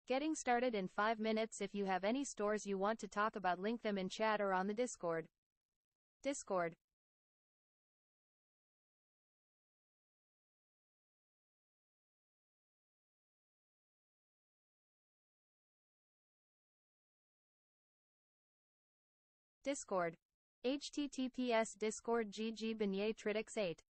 Getting started in 5 minutes. If you have any stores you want to talk about, link them in chat or on the Discord. Discord. Discord. https discord gg beignet tridx 8.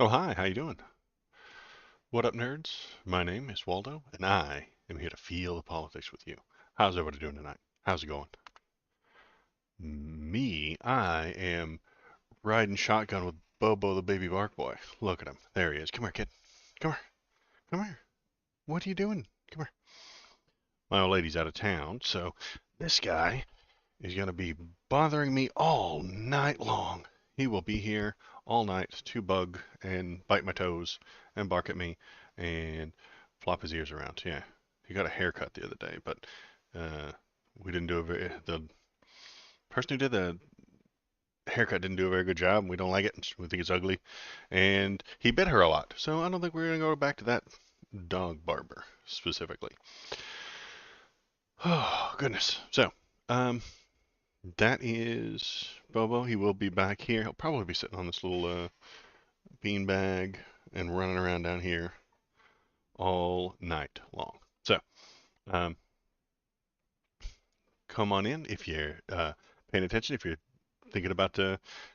Oh, hi, how you doing? What up, nerds? My name is Waldo, and I am here to feel the politics with you. How's everybody doing tonight? How's it going? I am riding shotgun with Bobo the baby bark boy. Look at him. There he is. Come here, kid. Come here. Come here. What are you doing? Come here. My old lady's out of town, so this guy is going to be bothering me all night long. He will be here all night to bug and bite my toes and bark at me and flop his ears around. Yeah, he got a haircut the other day, but uh, we didn't do a very, the person who did the haircut didn't do a very good job, and we don't like it. We think it's ugly, and he bit her a lot. So I don't think we're gonna go back to that dog barber specifically. Oh goodness. So um, that is Bobo. He will be back here. He'll probably be sitting on this little bean bag and running around down here all night long. So, um, come on in if you're paying attention. If you're thinking about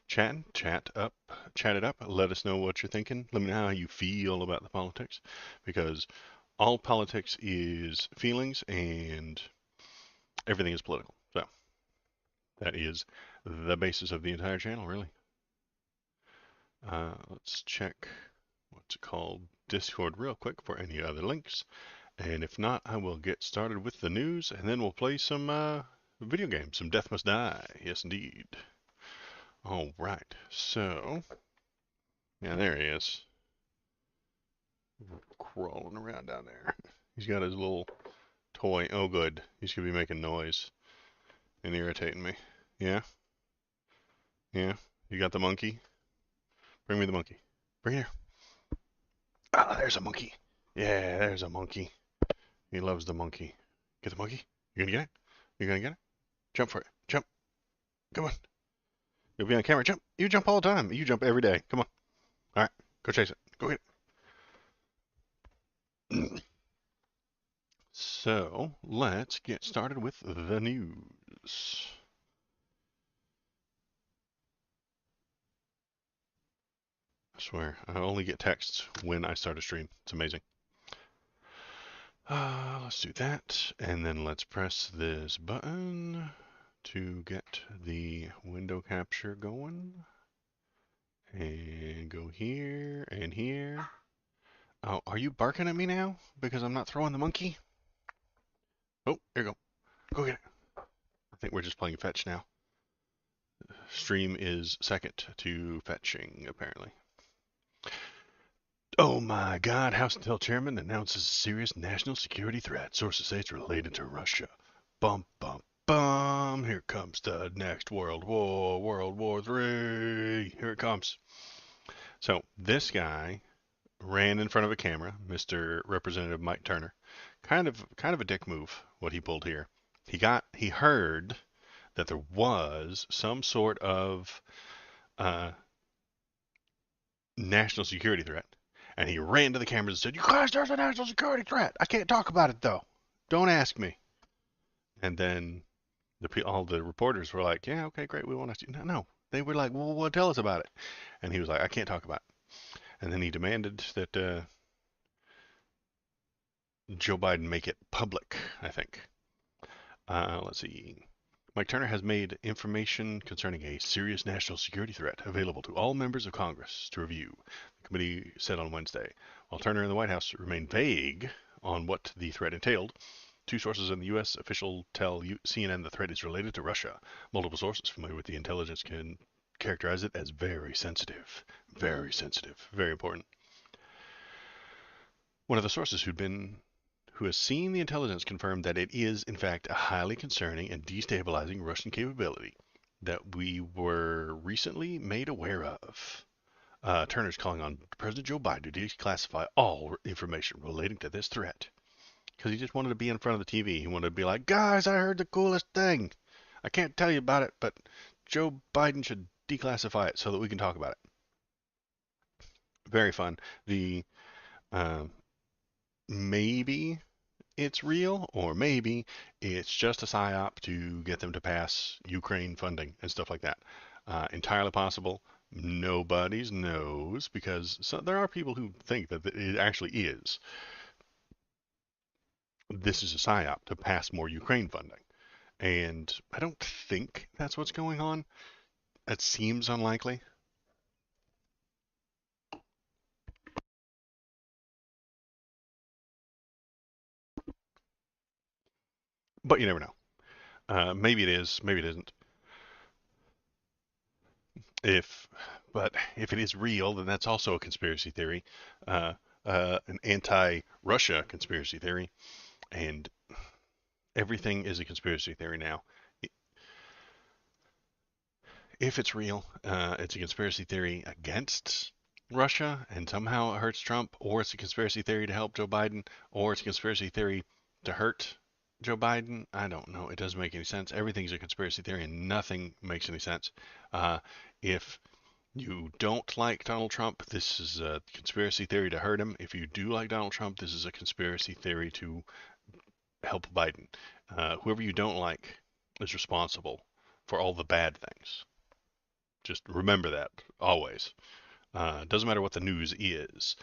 chatting, chat it up. Let us know what you're thinking. Let me know how you feel about the politics, because all politics is feelings and everything is political. So that is the basis of the entire channel, really. Let's check what's it called Discord real quick for any other links. And if not, I will get started with the news, and then we'll play some video games, some Death Must Die. Yes, indeed. All right. So, yeah, there he is, crawling around down there. He's got his little toy. Oh, good. He's gonna be making noise and irritating me. Yeah, yeah. You got the monkey? Bring me the monkey. Bring it here. Ah, there's a monkey. Yeah, there's a monkey. He loves the monkey. Get the monkey. You gonna get it? You gonna get it? Jump for it. Jump. Come on. You'll be on camera. Jump. You jump all the time. You jump every day. Come on. All right. Go chase it. Go get it. So let's get started with the news. I swear, I only get texts when I start a stream. It's amazing. Let's do that. And then let's press this button to get the window capture going. And go here and here. Oh, are you barking at me now? Because I'm not throwing the monkey? Oh, here you go. Go get it. I think we're just playing fetch now. Stream is second to fetching, apparently. Oh my God, House Intel Chairman announces serious national security threat. Sources say it's related to Russia. Bum, bum, bum. Here comes the next World War, World War III. Here it comes. So this guy ran in front of a camera, Mr. Representative Mike Turner. Kind of a dick move, what he pulled here. He heard that there was some sort of uh, national security threat. And he ran to the cameras and said, "You guys, there's a national security threat. I can't talk about it, though. Don't ask me." And then all the reporters were like, "Yeah, okay, great. We want to see." No, no. They were like, "Well, tell us about it." And he was like, "I can't talk about it." And then he demanded that Joe Biden make it public, I think. Let's see. Mike Turner has made information concerning a serious national security threat available to all members of Congress to review, the committee said on Wednesday. While Turner and the White House remained vague on what the threat entailed, two sources in the U.S. official tell CNN the threat is related to Russia. Multiple sources familiar with the intelligence can characterize it as very sensitive. Very sensitive. Very important. One of the sources who has seen the intelligence confirmed that it is, in fact, a highly concerning and destabilizing Russian capability that we were recently made aware of. Turner's calling on President Joe Biden to declassify all information relating to this threat. Because he just wanted to be in front of the TV. He wanted to be like, "Guys, I heard the coolest thing. I can't tell you about it, but Joe Biden should declassify it so that we can talk about it." Very fun. The uh, maybe it's real, or maybe it's just a psyop to get them to pass Ukraine funding and stuff like that. Entirely possible. Nobody's knows because there are people who think that it actually is. This is a psyop to pass more Ukraine funding. And I don't think that's what's going on. It seems unlikely. But you never know. Maybe it is, maybe it isn't. If, but if it is real, then that's also a conspiracy theory, uh, an anti-Russia conspiracy theory, and everything is a conspiracy theory now. If it's real, it's a conspiracy theory against Russia, and somehow it hurts Trump, or it's a conspiracy theory to help Joe Biden, or it's a conspiracy theory to hurt Joe Biden. I don't know. It doesn't make any sense. Everything's a conspiracy theory, and nothing makes any sense. If you don't like Donald Trump, this is a conspiracy theory to hurt him. If you do like Donald Trump, this is a conspiracy theory to help Biden. Whoever you don't like is responsible for all the bad things. Just remember that always. Doesn't matter what the news is.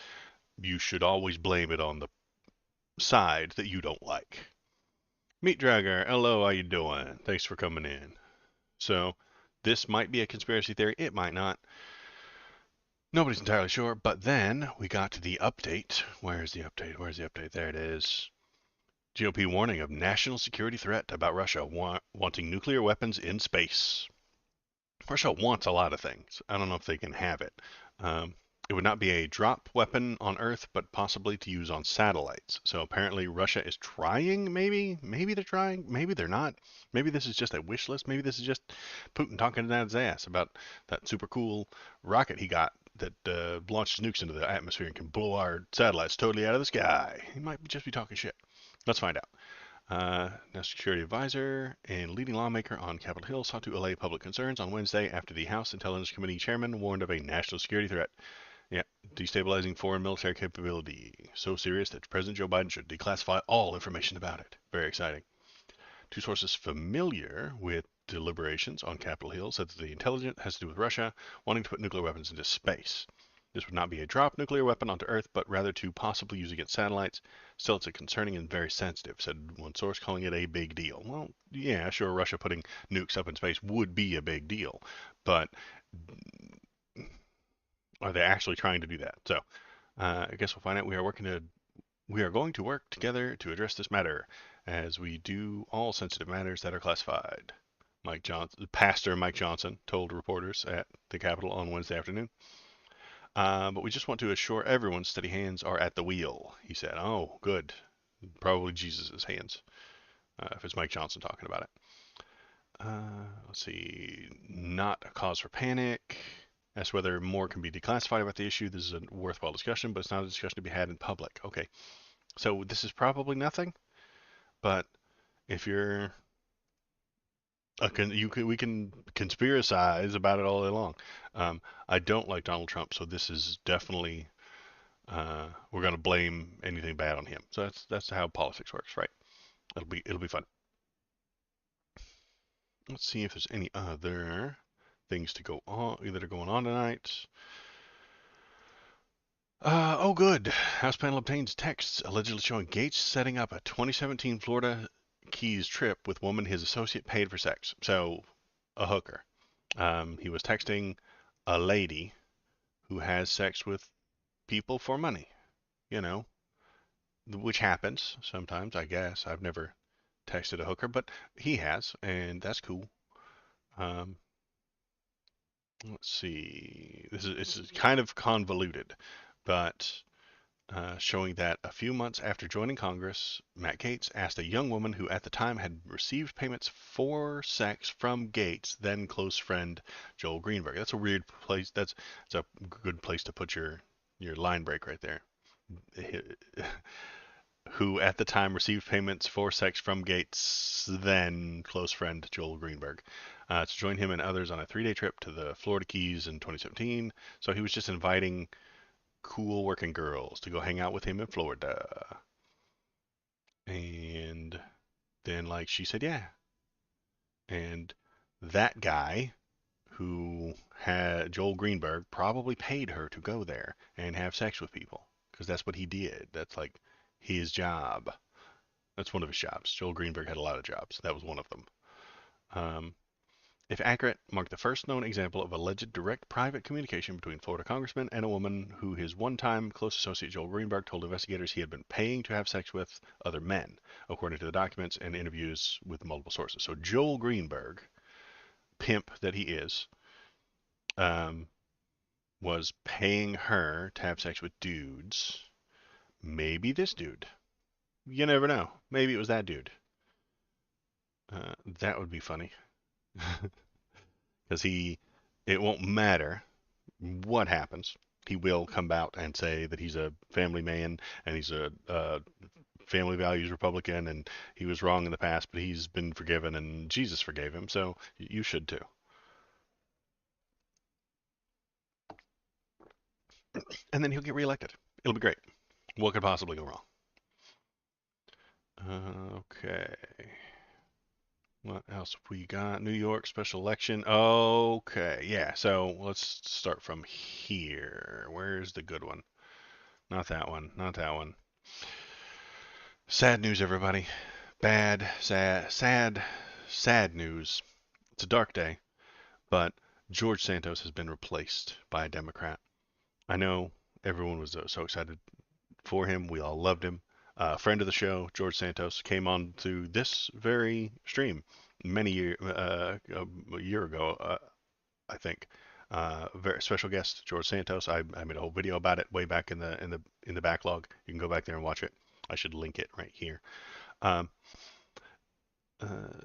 You should always blame it on the side that you don't like. Meat Dragger, hello, how you doing? Thanks for coming in. So, this might be a conspiracy theory. It might not. Nobody's entirely sure. But then we got to the update. Where's the update? Where's the update? There it is. GOP warning of national security threat about Russia wanting nuclear weapons in space. Russia wants a lot of things. I don't know if they can have it. It would not be a drop weapon on Earth, but possibly to use on satellites. So apparently Russia is trying, maybe. Maybe they're trying. Maybe they're not. Maybe this is just a wish list. Maybe this is just Putin talking to his ass about that super cool rocket he got that launches nukes into the atmosphere and can blow our satellites totally out of the sky. He might just be talking shit. Let's find out. National Security Advisor and leading lawmaker on Capitol Hill sought to allay public concerns on Wednesday after the House Intelligence Committee chairman warned of a national security threat. Yeah, destabilizing foreign military capability. So serious that President Joe Biden should declassify all information about it. Very exciting. Two sources familiar with deliberations on Capitol Hill said that the intelligence has to do with Russia wanting to put nuclear weapons into space. This would not be a drop nuclear weapon onto Earth, but rather to possibly use against satellites. Still, it's a concerning and very sensitive, said one source, calling it a big deal. Well, yeah, sure, Russia putting nukes up in space would be a big deal, but are they actually trying to do that? So, I guess we'll find out. We are going to work together to address this matter, as we do all sensitive matters that are classified. Pastor Mike Johnson told reporters at the Capitol on Wednesday afternoon. But we just want to assure everyone steady hands are at the wheel, he said. Oh, good. Probably Jesus' hands, if it's Mike Johnson talking about it. Let's see. Not a cause for panic. As to whether more can be declassified about the issue. This is a worthwhile discussion, but it's not a discussion to be had in public. Okay. So this is probably nothing, but if you're we can conspiracize about it all day long. I don't like Donald Trump, so this is definitely we're going to blame anything bad on him. So that's how politics works, right? It'll be fun. Let's see if there's any other things to go on that are going on tonight. Oh, good. House panel obtains texts allegedly showing Gates setting up a 2017 Florida Keys trip with woman his associate paid for sex. So, a hooker. He was texting a lady who has sex with people for money. You know, which happens sometimes, I guess. I've never texted a hooker, but he has, and that's cool. Um, let's see. This is kind of convoluted, but showing that a few months after joining Congress, Matt Gaetz asked a young woman who at the time had received payments for sex from Gaetz' then close friend Joel Greenberg. That's a weird place. That's a good place to put your line break right there. Who at the time received payments for sex from Gaetz' then close friend Joel Greenberg, to join him and others on a 3-day trip to the Florida Keys in 2017. So he was just inviting cool working girls to go hang out with him in Florida. And then, like, she said, yeah. And that guy, who had Joel Greenberg probably paid her to go there and have sex with people because that's what he did. That's like his job. That's one of his jobs. Joel Greenberg had a lot of jobs. That was one of them. Um, if accurate, marked the first known example of alleged direct private communication between Florida congressman and a woman who his one-time close associate Joel Greenberg told investigators he had been paying to have sex with other men, according to the documents and interviews with multiple sources. So Joel Greenberg, pimp that he is, um, was paying her to have sex with dudes. Maybe this dude. You never know. Maybe it was that dude. That would be funny. Because it won't matter what happens. He will come out and say that he's a family man and he's a family values Republican and he was wrong in the past, but he's been forgiven and Jesus forgave him. So you should too. And then he'll get reelected. It'll be great. What could possibly go wrong? Okay. What else we got? New York special election. Okay, yeah. So let's start from here. Where's the good one? Not that one. Not that one. Sad news, everybody. Bad, sad news. It's a dark day, but George Santos has been replaced by a Democrat. I know everyone was so excited for him. We all loved him. A friend of the show, George Santos, came on to this very stream a year ago, I think. Very special guest, George Santos. I made a whole video about it way back in the backlog. You can go back there and watch it. I should link it right here. Um, uh,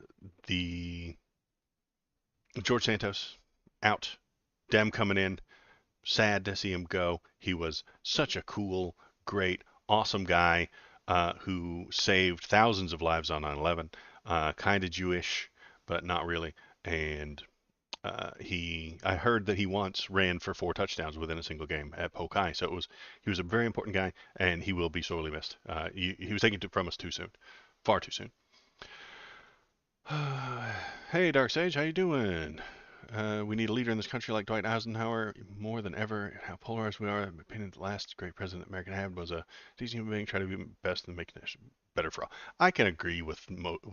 the George Santos out, Dem coming in. Sad to see him go. He was such a cool, great, awesome guy who saved thousands of lives on 9/11. Kind of Jewish, but not really. And I heard that he once ran for 4 touchdowns within a single game at Polk High. So he was a very important guy, and he will be sorely missed. He was taken from us too soon, far too soon. Hey, Dark Sage, how you doing? We need a leader in this country like Dwight Eisenhower more than ever. How polarized we are. In my opinion, the last great president America had was a decent human being trying to be best and make it better for all. I can agree with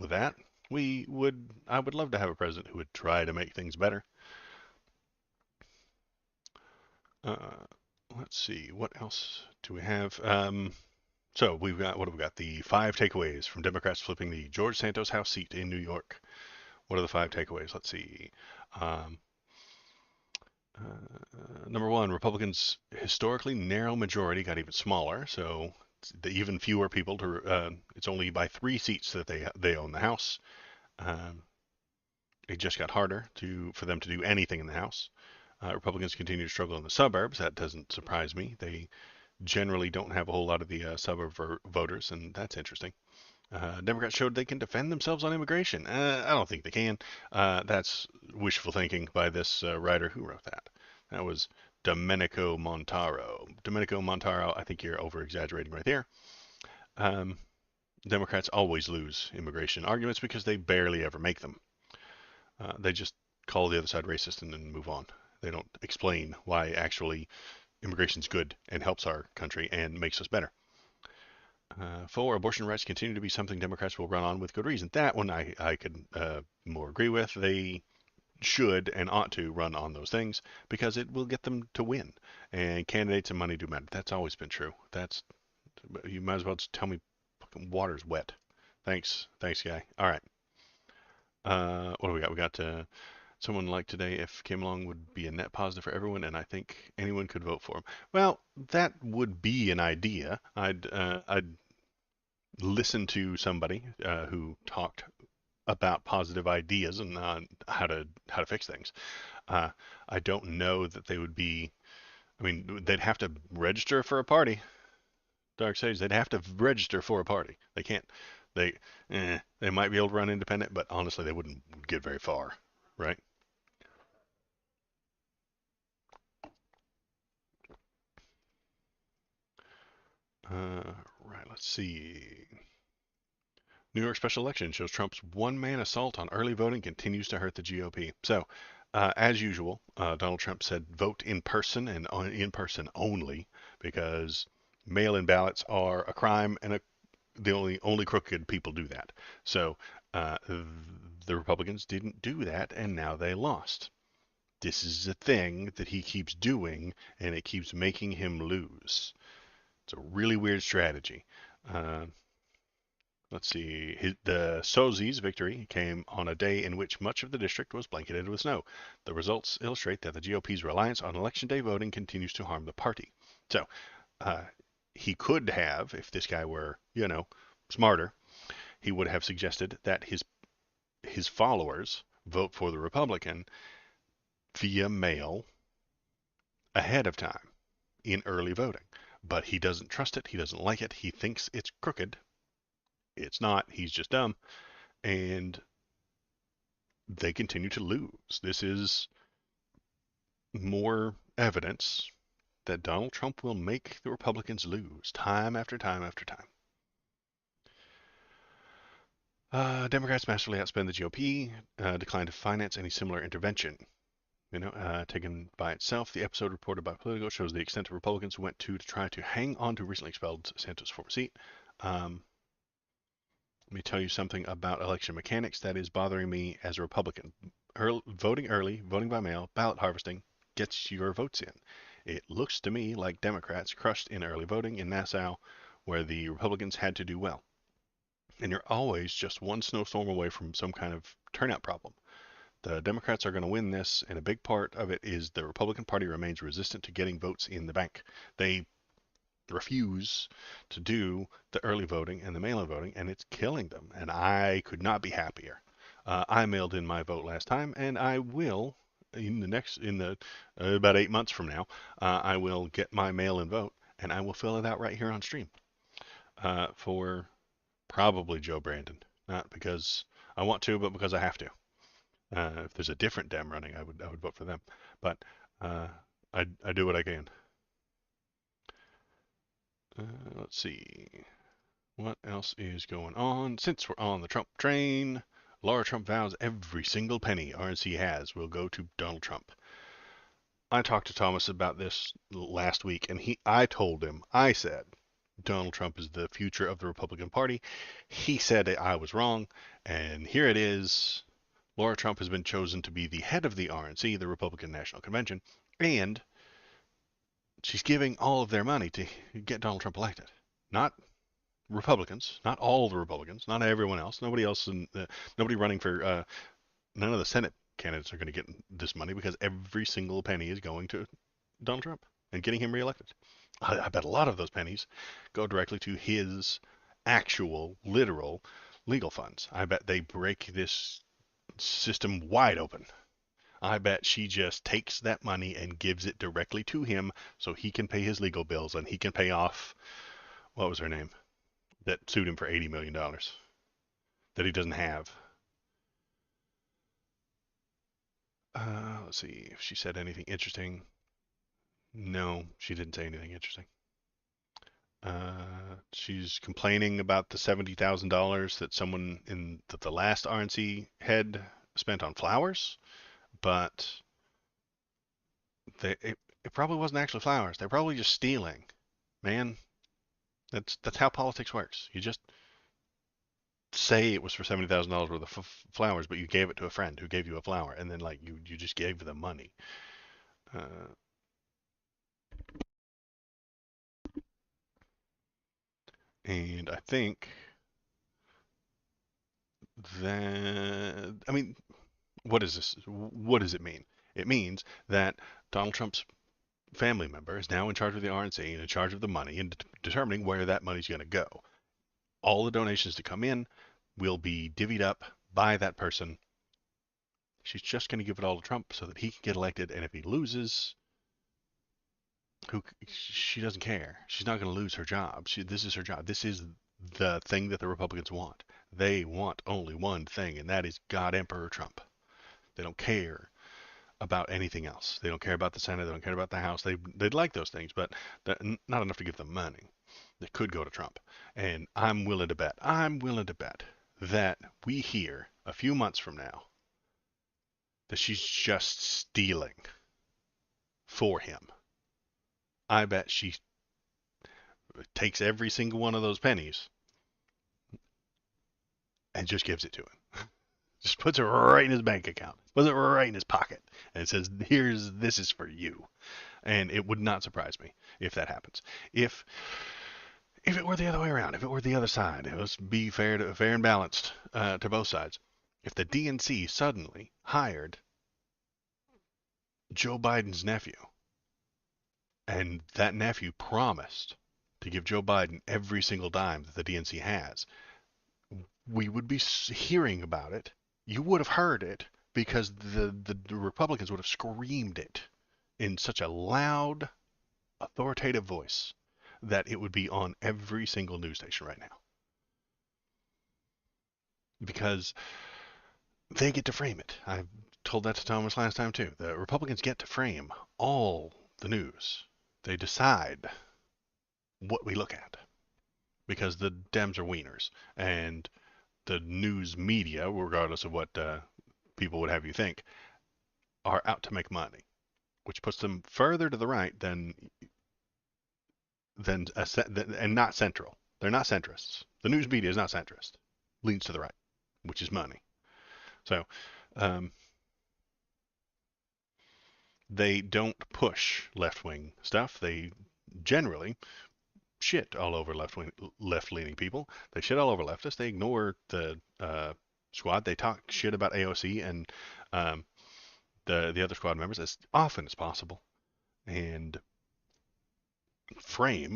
that. I would love to have a president who would try to make things better. Uh, let's see, what else do we have? So what have we got? The 5 takeaways from Democrats flipping the George Santos House seat in New York. What are the 5 takeaways? Let's see. Um, Number one, Republicans' historically narrow majority got even smaller, so even fewer people to. It's only by 3 seats that they own the House. Um, it just got harder for them to do anything in the House. Republicans continue to struggle in the suburbs. That doesn't surprise me. They generally don't have a whole lot of the suburb voters, and that's interesting. Democrats showed they can defend themselves on immigration. I don't think they can. That's wishful thinking by this writer who wrote that. That was Domenico Montaro. Domenico Montaro, I think you're over exaggerating right there. Um, Democrats always lose immigration arguments because they barely ever make them. They just call the other side racist and then move on. They don't explain why actually immigration's good and helps our country and makes us better. 4, abortion rights continue to be something Democrats will run on with good reason. That one I could more agree with. They should and ought to run on those things because it will get them to win. And candidates and money do matter. That's always been true. You might as well just tell me fucking water's wet. Thanks, guy. All right. What do we got? We got someone like today, if came along, would be a net positive for everyone, and I think anyone could vote for him. Well, that would be an idea. I'd listen to somebody who talked about positive ideas and how to fix things. Uh, I don't know that they would be. I mean, they'd have to register for a party. Dark Sage, they'd have to register for a party. They can't. They they might be able to run independent, but honestly, they wouldn't get very far, right? Right. Let's see. New York special election shows Trump's one-man assault on early voting continues to hurt the GOP. So, As usual, Donald Trump said vote in person and in person only because mail-in ballots are a crime and the only crooked people do that. So uh, the Republicans didn't do that, and now they lost. This is a thing that he keeps doing, and it keeps making him lose. It's a really weird strategy. Uh, let's see. The Sozi's victory came on a day in which much of the district was blanketed with snow. The results illustrate that the GOP's reliance on election day voting continues to harm the party. So, uh, he could have, if this guy were, smarter, he would have suggested that his followers vote for the Republican via mail ahead of time in early voting. But he doesn't trust it. He doesn't like it. He thinks it's crooked. It's not. He's just dumb. And they continue to lose. This is more evidence that Donald Trump will make the Republicans lose time after time after time. Democrats massively outspend the GOP, declined to finance any similar intervention. Taken by itself, the episode reported by Politico shows the extent of Republicans went to try to hang on to recently expelled Santos' former seat. Let me tell you something about election mechanics that is bothering me as a Republican. Voting early, voting by mail, ballot harvesting gets your votes in. It looks to me like Democrats crushed in early voting in Nassau, where the Republicans had to do well. And you're always just one snowstorm away from some kind of turnout problem. The Democrats are going to win this, and a big part of it is the Republican Party remains resistant to getting votes in the bank. They refuse to do the early voting and the mail-in voting, and it's killing them. And I could not be happier. I mailed in my vote last time, and I will in the about 8 months from now, I will get my mail-in vote, and I will fill it out right here on stream for probably Joe Brandon, not because I want to, but because I have to. If there's a different Dem running, I would vote for them. But uh, I do what I can. Let's see. What else is going on? Since we're on the Trump train, Laura Trump vows every single penny RNC has will go to Donald Trump. I talked to Thomas about this last week, and I said, Donald Trump is the future of the Republican Party. He said I was wrong, and here it is. Laura Trump has been chosen to be the head of the RNC, the Republican National Convention, and she's giving all of their money to get Donald Trump elected. Not Republicans, not all the Republicans, not everyone else, nobody running for none of the Senate candidates are going to get this money because every single penny is going to Donald Trump and getting him reelected. I bet a lot of those pennies go directly to his actual, literal legal funds. I bet they break this system wide open. I bet she just takes that money and gives it directly to him so he can pay his legal bills and he can pay off, what was her name, that sued him for $80 million that he doesn't have. Let's see if she said anything interesting. No, she didn't say anything interesting. She's complaining about the $70,000 that someone in the last RNC head spent on flowers, but it probably wasn't actually flowers. They're probably just stealing, man. That's how politics works. You just say it was for $70,000 worth of flowers, but you gave it to a friend who gave you a flower, and then like you just gave them money. Uh, and I think that I mean, what is this? What does it mean? It means that Donald Trump's family member is now in charge of the RNC and in charge of the money and determining where that money's going to go. All the donations that come in will be divvied up by that person. She's just going to give it all to Trump so that he can get elected, and if he loses, she doesn't care. She's not going to lose her job. This is her job. This is the thing that the Republicans want. They want only one thing, and that is God Emperor Trump. They don't care about anything else. They don't care about the Senate. They don't care about the House. They'd like those things, but not enough to give them money. That could go to Trump. And I'm willing to bet. I'm willing to bet that we hear a few months from now that she's just stealing for him. I bet she takes every single one of those pennies and just gives it to him. Just puts it right in his bank account, puts it right in his pocket, and says, this is for you." And it would not surprise me if that happens. If it were the other way around, if it were the other side, let's be fair and balanced to both sides. If the DNC suddenly hired Joe Biden's nephew, and that nephew promised to give Joe Biden every single dime that the DNC has, we would be hearing about it. You would have heard it because the Republicans would have screamed it in such a loud, authoritative voice that it would be on every single news station right now. Because they get to frame it. I told that to Thomas last time too. The Republicans get to frame all the news. They decide what we look at because the Dems are wieners, and the news media, regardless of what people would have you think, are out to make money, which puts them further to the right than and not central. They're not centrists. The news media is not centrist. Leans to the right, which is money. So um, they don't push left-wing stuff. They generally shit all over left-leaning people. They shit all over leftists. They ignore the squad. They talk shit about AOC and um, the other squad members as often as possible, and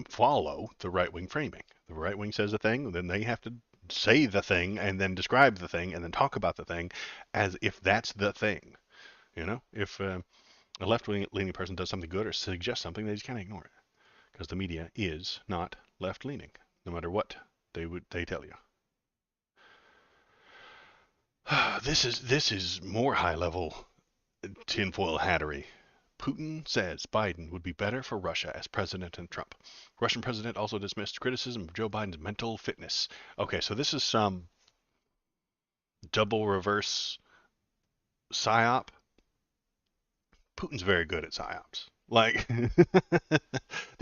follow the right-wing framing. The right wing says a thing, then they have to say the thing and then describe the thing and then talk about the thing as if that's the thing. If a left-leaning person does something good or suggests something, they just kind of ignore it because the media is not left-leaning, no matter what they tell you. This is more high-level tinfoil hattery. Putin says Biden would be better for Russia as president than Trump. Russian president also dismissed criticism of Joe Biden's mental fitness. Okay, so this is some double reverse psyop. Putin's very good at psyops. Like, the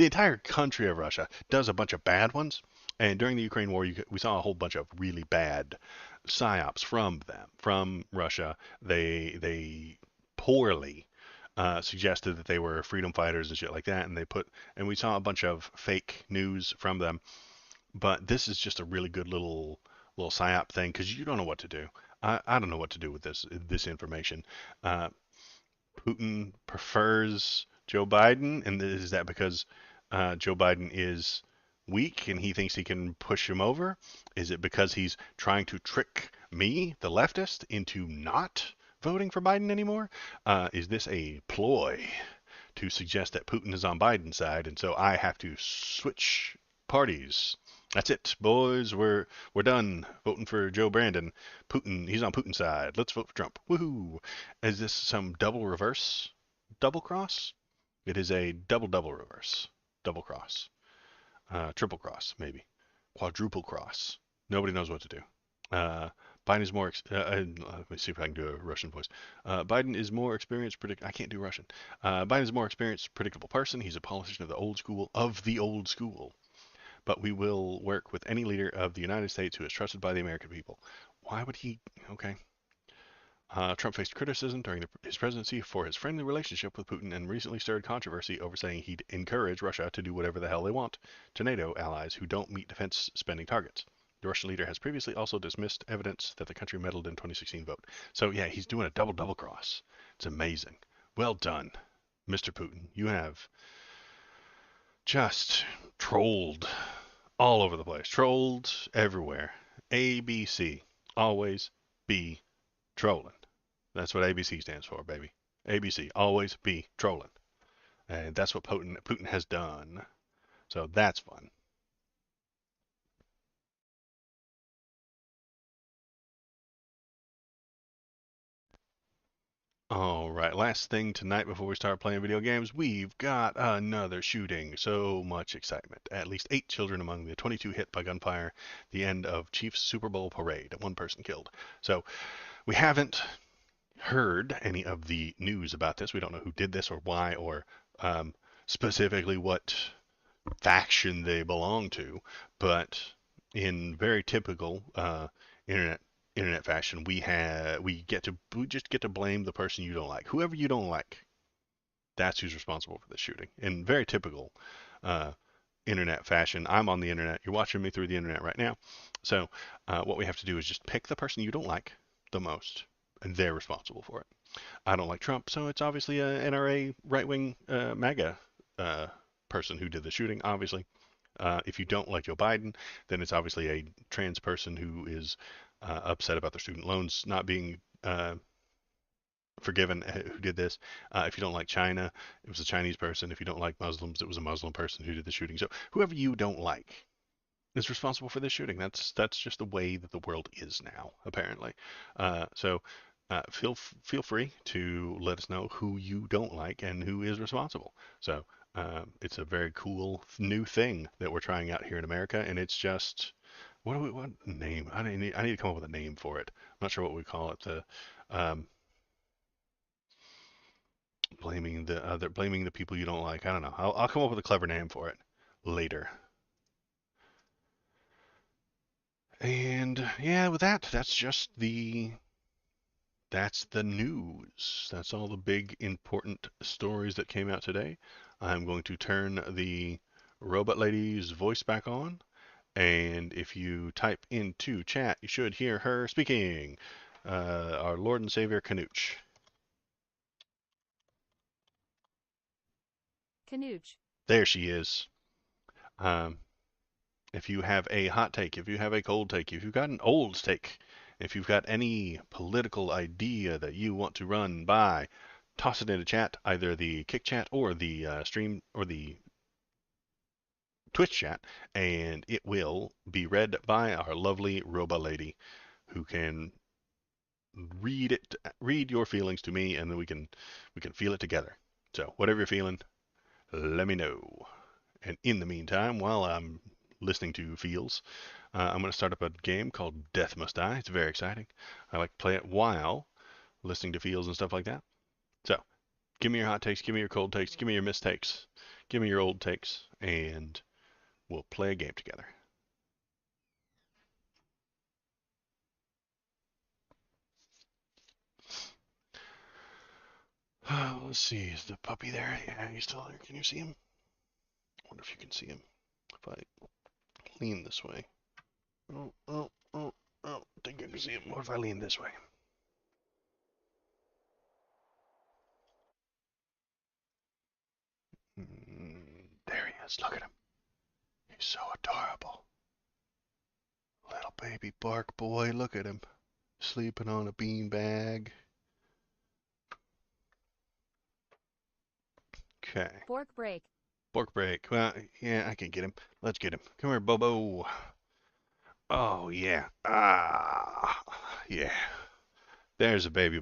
entire country of Russia does a bunch of bad ones. And during the Ukraine war, we saw a whole bunch of really bad psyops from them, from Russia. They poorly suggested that they were freedom fighters and shit like that, and we saw a bunch of fake news from them. But this is just a really good little psyop thing because you don't know what to do. I don't know what to do with this information. Putin prefers Joe Biden, and is that because Joe Biden is weak and he thinks he can push him over? Is it because he's trying to trick me, the leftist, into not voting for Biden anymore? Is this a ploy to suggest that Putin is on Biden's side, and so I have to switch parties? That's it, boys. We're done voting for Joe Brandon. Putin, he's on Putin's side. Let's vote for Trump. Woohoo! Is this some double reverse, double cross? It is a double reverse, double cross, triple cross, maybe, quadruple cross. Nobody knows what to do. Biden is more. Let me see if I can do a Russian voice. Biden is more experienced. I can't do Russian. Biden is a more experienced, predictable person. He's a politician of the old school. But we will work with any leader of the United States who is trusted by the American people. Why would he? Okay. Trump faced criticism during his presidency for his friendly relationship with Putin and recently stirred controversy over saying he'd encourage Russia to do whatever the hell they want to NATO allies who don't meet defense spending targets. The Russian leader has previously also dismissed evidence that the country meddled in 2016 vote. So yeah, he's doing a double cross. It's amazing. Well done, Mr. Putin. You have just trolled all over the place. Trolled everywhere. ABC. Always be trolling. That's what ABC stands for, baby. ABC. Always be trolling. And that's what Putin has done. So that's fun. All right, last thing tonight before we start playing video games, we've got another shooting. So much excitement. At least 8 children among the 22 hit by gunfire. The end of Chiefs Super Bowl parade. 1 person killed. So we haven't heard any of the news about this. We don't know who did this or why or um, specifically what faction they belong to, but in very typical internet internet fashion, we just get to blame the person you don't like, whoever you don't like. That's who's responsible for the shooting. In very typical uh, internet fashion, I'm on the internet. You're watching me through the internet right now. So what we have to do is just pick the person you don't like the most, and they're responsible for it. I don't like Trump, so it's obviously a NRA right-wing MAGA uh, person who did the shooting. Obviously, if you don't like Joe Biden, then it's obviously a trans person who is upset about their student loans not being forgiven who did this. If you don't like China, it was a Chinese person. If you don't like Muslims, it was a Muslim person who did the shooting. So whoever you don't like is responsible for this shooting. That's just the way that the world is now, apparently. Feel free to let us know who you don't like and who is responsible. So it's a very cool new thing that we're trying out here in America, and it's just what name? I need to come up with a name for it. I'm not sure what we call it. The um, blaming the people you don't like. I don't know. I'll come up with a clever name for it later. And yeah, with that, that's the news. That's all the big important stories that came out today. I'm going to turn the robot lady's voice back on, and if you type into chat, you should hear her speaking. Our Lord and Savior Canooch. Canooch. There she is. Um, if you have a hot take, if you have a cold take, if you've got an old take, if you've got any political idea that you want to run by, toss it into chat, either the Kick chat or the stream or the Twitch chat, and it will be read by our lovely Roba lady, who can read your feelings to me, and then we can feel it together. So whatever you're feeling, let me know. And in the meantime, while I'm listening to feels, I'm going to start up a game called Death Must Die. It's very exciting. I like to play it while listening to feels and stuff like that. So give me your hot takes, give me your cold takes, give me your mistakes, give me your old takes, and we'll play a game together. Let's see, is the puppy there? Yeah, he's still there. Can you see him? I wonder if you can see him. If I lean this way. Oh, oh, oh, oh, I think I can see him. What if I lean this way? There he is. Look at him. He's so adorable. Little baby bark boy. Look at him. Sleeping on a bean bag. Okay. Fork break. Fork break. Well, yeah, I can get him. Let's get him. Come here, Bobo. Oh, yeah. Ah, yeah. There's a baby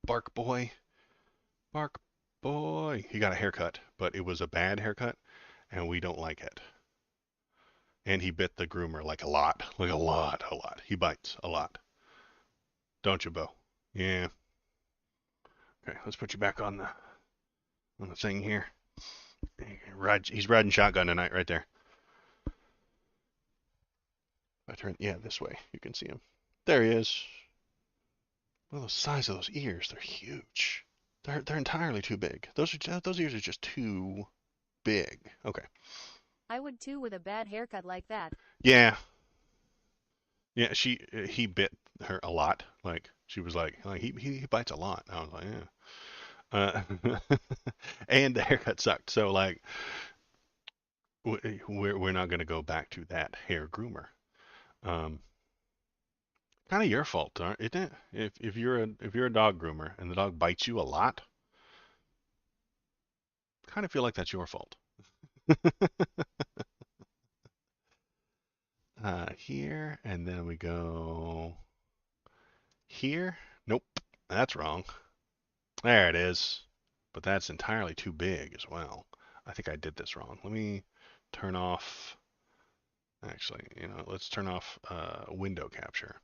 bark boy. Bark boy. He got a haircut, but it was a bad haircut, and we don't like it. And he bit the groomer like a lot. Like a lot, a lot. He bites a lot. Don't you, Bo? Yeah. Okay, let's put you back on the thing here. He's riding shotgun tonight, right there. If I turn, yeah, this way, you can see him. There he is. Well, the size of those ears, they're huge. They're entirely too big. Those ears are just too big. Okay. I would too with a bad haircut like that. Yeah, yeah. He bit her a lot. Like she was like he bites a lot. I was like, yeah. And the haircut sucked. So like we're not gonna go back to that hair groomer. Um, Kind of your fault, isn't it? If you're a dog groomer and the dog bites you a lot, kind of feel like that's your fault. Here and then we go here. Nope, that's wrong. There it is. But that's entirely too big as well. I think I did this wrong. Let me turn off. Actually, let's turn off window capture.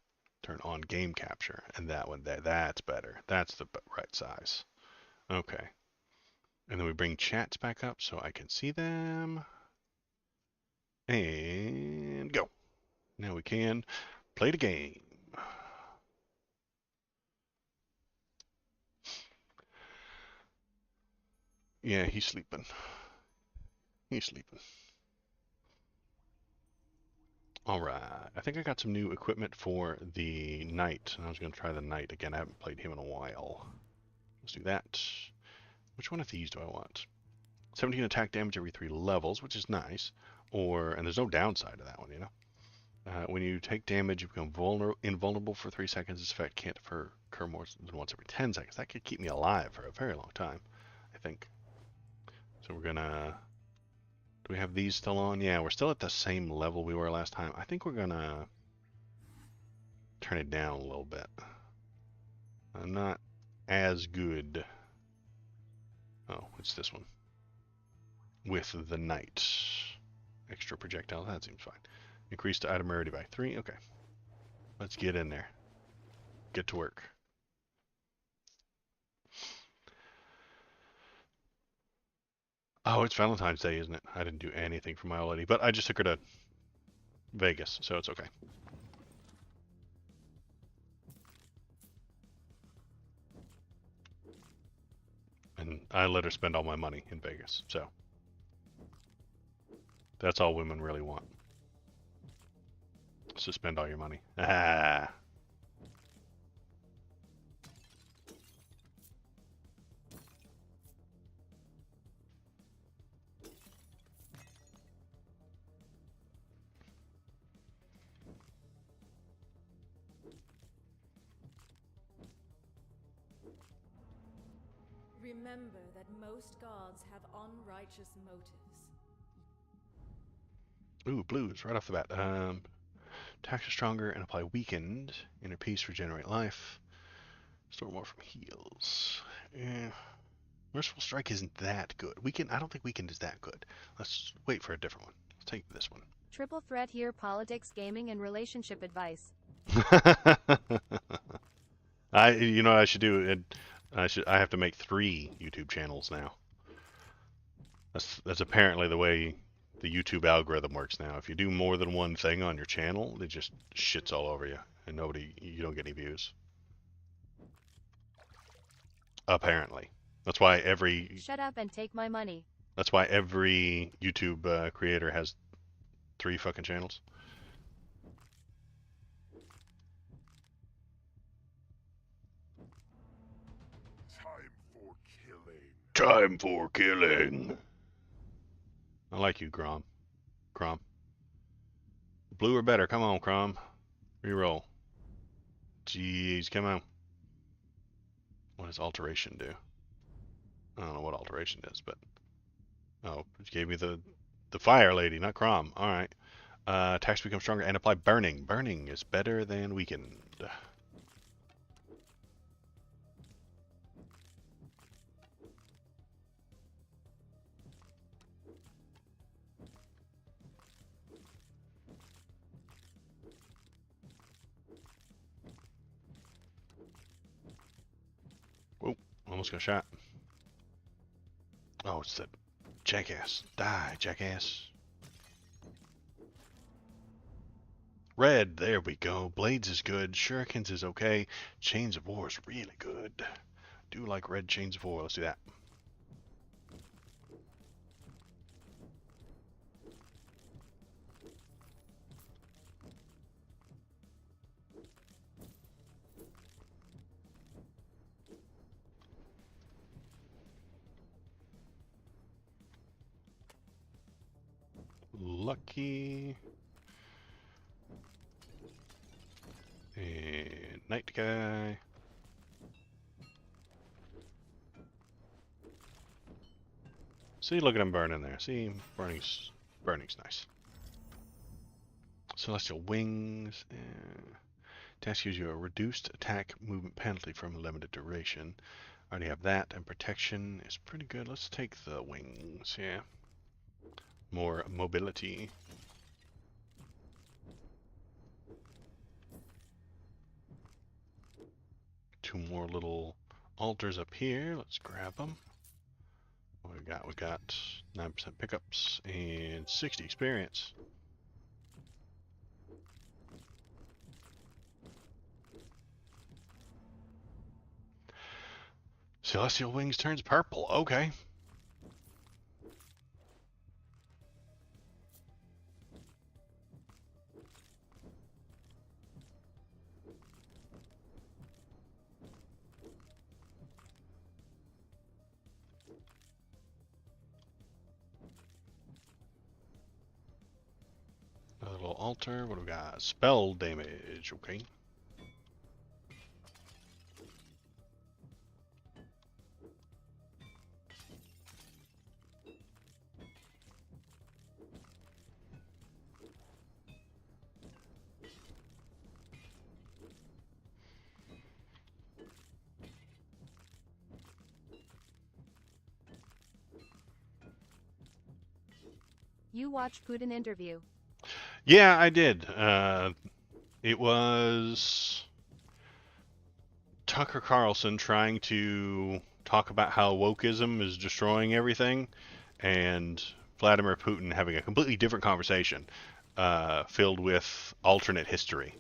Turn on game capture, and that one there, that's better. That's the right size. Okay. And then we bring chats back up so I can see them. And go. Now we can play the game. Yeah, he's sleeping. He's sleeping. Alright, I think I got some new equipment for the knight. I was going to try the knight again. I haven't played him in a while. Let's do that. Which one of these do I want? 17 attack damage every 3 levels, which is nice. And there's no downside to that one, you know? When you take damage, you become invulnerable for 3 seconds. This effect can't occur more than once every 10 seconds. That could keep me alive for a very long time, I think. So we're gonna... Do we have these still on? Yeah, we're still at the same level we were last time. I think we're gonna turn it down a little bit. I'm not as good. Oh, it's this one. With the knight. Extra projectile, that seems fine. Increase the item rarity by 3. Okay. Let's get in there. Get to work. Oh, it's Valentine's Day, isn't it? I didn't do anything for my old lady, but I just took her to Vegas, so it's okay. And I let her spend all my money in Vegas, so that's all women really want. So spend all your money. Ah. Remember that most gods have unrighteous motives. Ooh, blues right off the bat. Attacks are stronger and apply weakened. Inner peace, regenerate life. Store more from heals. Merciful Strike isn't that good. I don't think weakened is that good. Let's wait for a different one. Let's take this one. Triple threat here: politics, gaming, and relationship advice. You know what I should do? I have to make 3 YouTube channels now. That's apparently the way the YouTube algorithm works now. If you do more than one thing on your channel, it just shits all over you, and you don't get any views. Apparently, that's why every Shut up and take my money. That's why every YouTube creator has 3 fucking channels. Time for killing. I like you, Grom. Crom. Blue or better. Come on, Crom. Reroll. Jeez, come on. What does alteration do? I don't know what alteration does, but... Oh, it gave me the fire lady, not Crom. Alright. Attacks become stronger and apply burning. Burning is better than weakened. Whoa, almost got shot. Oh, it's the jackass. Die, jackass. Red, there we go. Blades is good. Shurikens is okay. Chains of War is really good. Do like red Chains of War. Let's do that. Lucky. And night guy. See, look at him burning there. See, burning's nice. Celestial Wings. Task gives you a reduced attack movement penalty from a limited duration. I already have that, and protection is pretty good. Let's take the wings, yeah. More mobility. 2 more little altars up here. Let's grab them. What we got? We got 9% pickups and 60 experience. Celestial Wings turns purple. Okay. Another little altar. What do we got? Spell damage. Okay. You watched Putin interview. Yeah, I did. It was Tucker Carlson trying to talk about how wokeism is destroying everything, and Vladimir Putin having a completely different conversation, filled with alternate history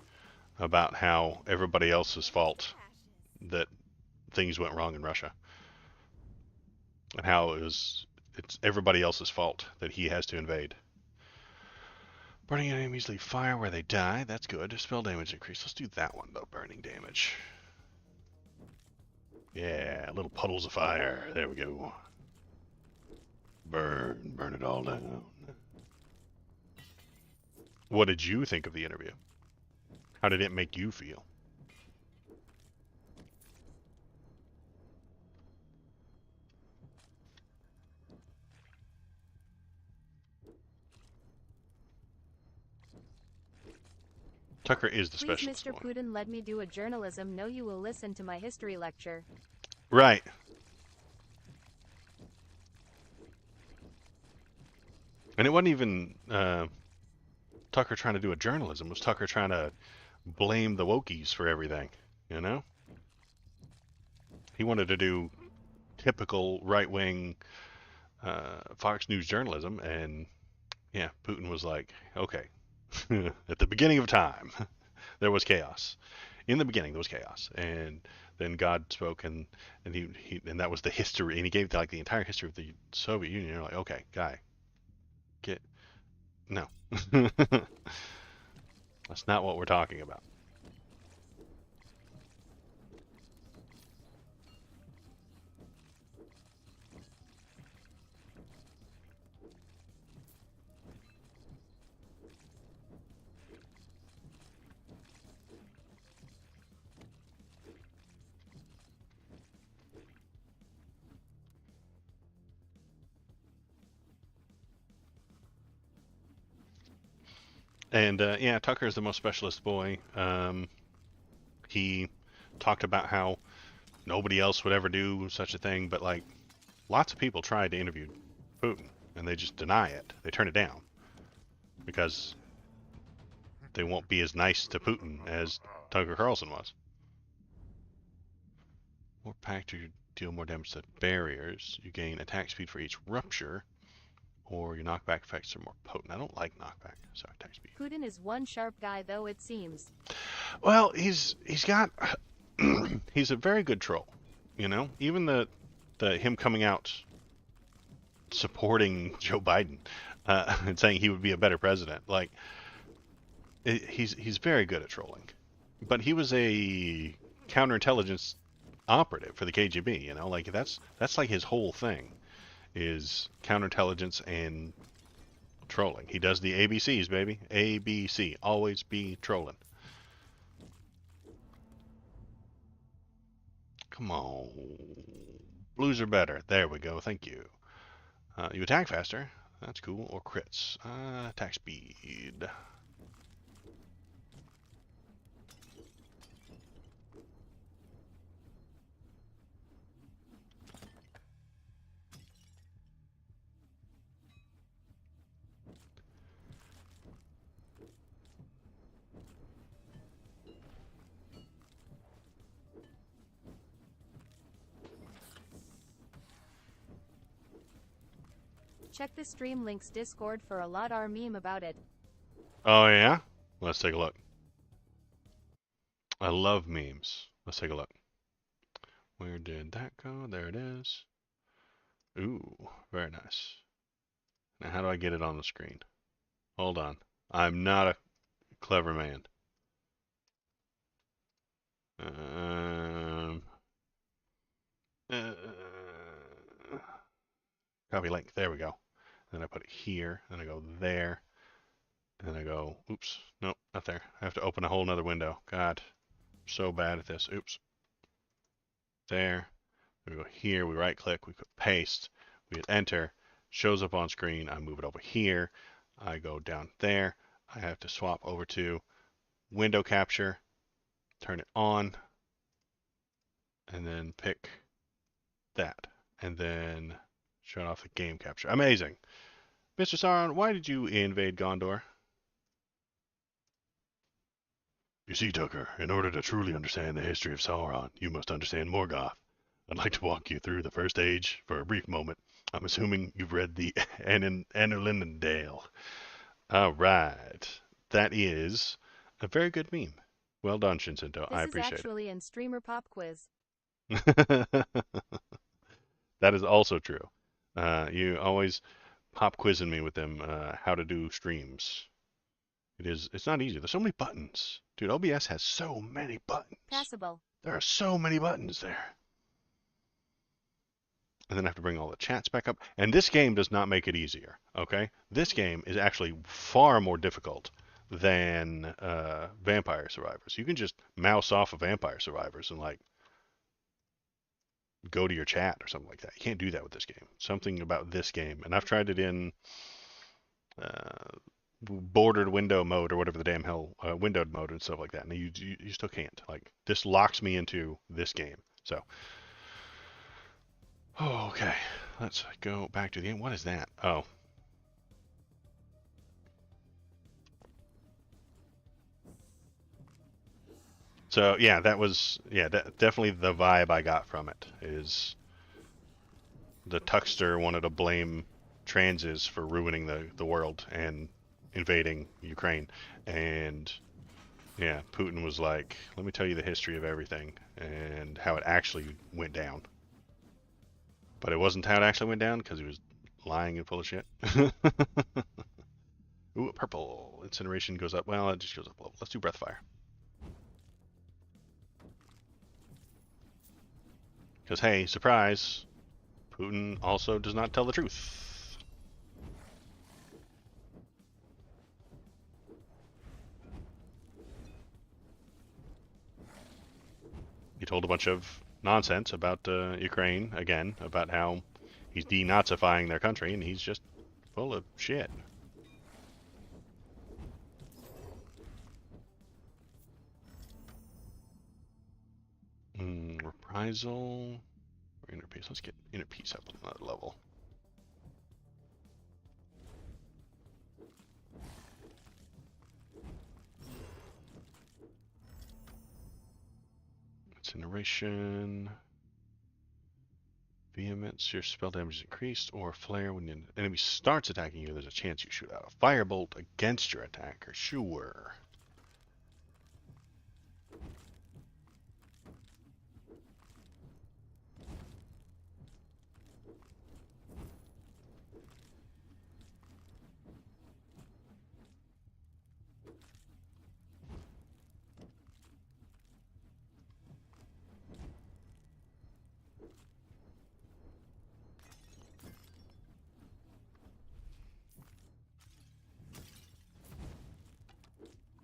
about how everybody else's fault that things went wrong in Russia, and how it's everybody else's fault that he has to invade. Burning enemies leave fire where they die. That's good. Spell damage increase. Let's do that one though. Burning damage. Yeah, little puddles of fire. There we go. Burn it all down. What did you think of the interview? How did it make you feel? Tucker is the Please, specialist Mr. one. Putin, let me do a journalism. No, you will listen to my history lecture. Right. And it wasn't even Tucker trying to do a journalism. It was Tucker trying to blame the wokies for everything, you know? He wanted to do typical right-wing Fox News journalism, and yeah, Putin was like, okay, at the beginning of time, there was chaos. In the beginning, there was chaos, and then God spoke, and he and that was the history, and he gave like the entire history of the Soviet Union. You're like, okay, guy, get no, that's not what we're talking about. And yeah, Tucker is the most specialist boy. He talked about how nobody else would ever do such a thing, but like lots of people tried to interview Putin, and they just deny it. They turn it down because they won't be as nice to Putin as Tucker Carlson was. More packed, you deal more damage to barriers. You gain attack speed for each rupture, or your knockback effects are more potent. I don't like knockback, so attack speed. Putin is one sharp guy, though, it seems. Well, he's got he's a very good troll, you know. Even the him coming out supporting Joe Biden and saying he would be a better president, like he's very good at trolling. But he was a counterintelligence operative for the KGB, you know, like that's like his whole thing is counterintelligence and trolling. He does the ABCs, baby. ABC, always be trolling. Come on. Blues are better. There we go. Thank you. You attack faster. That's cool. Or crits. Attack speed. Check the stream links Discord for a lot R meme about it. Oh, yeah? Let's take a look. I love memes. Let's take a look. Where did that go? There it is. Ooh, very nice. Now, how do I get it on the screen? Hold on. I'm not a clever man. Copy link. There we go. Then I put it here. Then I go there. And then I go, oops. Nope, not there. I have to open a whole nother window. God, I'm so bad at this. Oops. There. We go here. We right click. We put paste. We hit enter. Shows up on screen. I move it over here. I go down there. I have to swap over to window capture. Turn it on. And then pick that. And then shut off the game capture. Amazing. Mr. Sauron, why did you invade Gondor? You see, Tucker, in order to truly understand the history of Sauron, you must understand Morgoth. I'd like to walk you through the first age for a brief moment. I'm assuming you've read the Annalen Dale. All right. That is a very good meme. Well done, Shinsinto. I appreciate This is actually in Streamer Pop Quiz. it. That is also true. You always pop quizzing me with them how to do streams. It's not easy. There's so many buttons. Dude, OBS has so many buttons. Passable. There are so many buttons there. And then I have to bring all the chats back up. And this game does not make it easier, okay? This game is actually far more difficult than Vampire Survivors. You can just mouse off of Vampire Survivors and, like, go to your chat or something like that. You can't do that with this game. Something about this game. And I've tried it in bordered window mode or whatever the damn hell, windowed mode and stuff like that. And you still can't. Like, this locks me into this game. So, okay. Let's go back to the game. What is that? Oh. So, yeah, that was, definitely the vibe I got from it is the Tuckster wanted to blame transes for ruining the world and invading Ukraine. And, yeah, Putin was like, let me tell you the history of everything and how it actually went down. But it wasn't how it actually went down because he was lying and full of shit. Ooh, purple. Incineration goes up. Well, it just goes up a little. Let's do breath fire. Because, hey, surprise, Putin also does not tell the truth. He told a bunch of nonsense about Ukraine, again, about how he's denazifying their country, and he's just full of shit. Reprisal or inner peace. Let's get inner peace up on that level. Incineration. Vehemence, your spell damage is increased, or flare when an enemy starts attacking you, there's a chance you shoot out a firebolt against your attacker. Sure.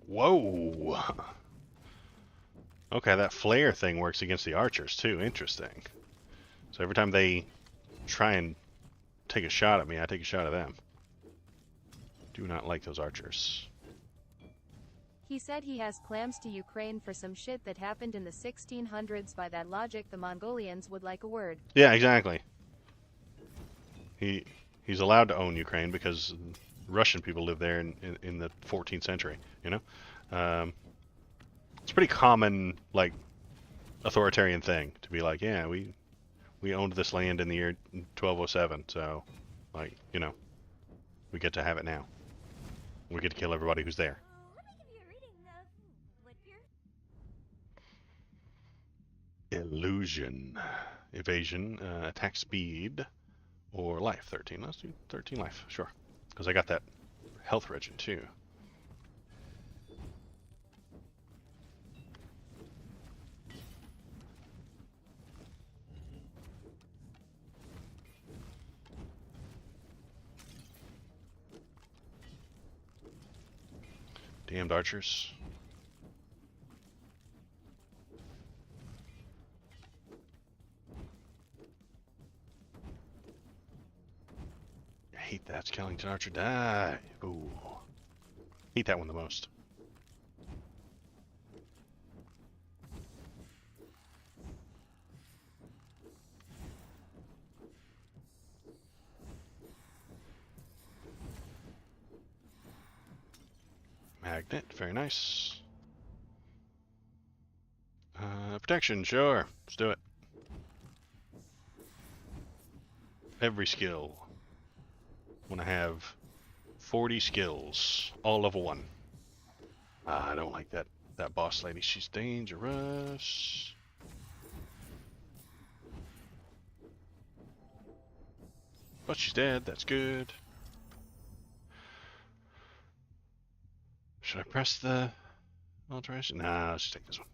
Whoa! Okay, that flare thing works against the archers too. Interesting. So every time they try and take a shot at me, I take a shot at them. Do not like those archers. He said he has clams to Ukraine for some shit that happened in the 1600s. By that logic, the Mongolians would like a word. Yeah, exactly. He's allowed to own Ukraine because Russian people live there in the 14th century, you know? It's a pretty common, like, authoritarian thing to be like, yeah, we owned this land in the year 1207, so Like, you know, we get to have it now. We get to kill everybody who's there. Let me give you a reading of what you're... Illusion. Evasion, attack speed, or life. 13. Let's do 13 life, sure. Because I got that health regen too. Damned archers. I hate that. Skellington archer, die. Ooh. Hate that one the most. Magnet, very nice. Protection, sure. Let's do it. Every skill. Want to have 40 skills, all level 1. I don't like that boss lady. She's dangerous. But she's dead. That's good. Should I press the alteration? Nah, let's just take this one.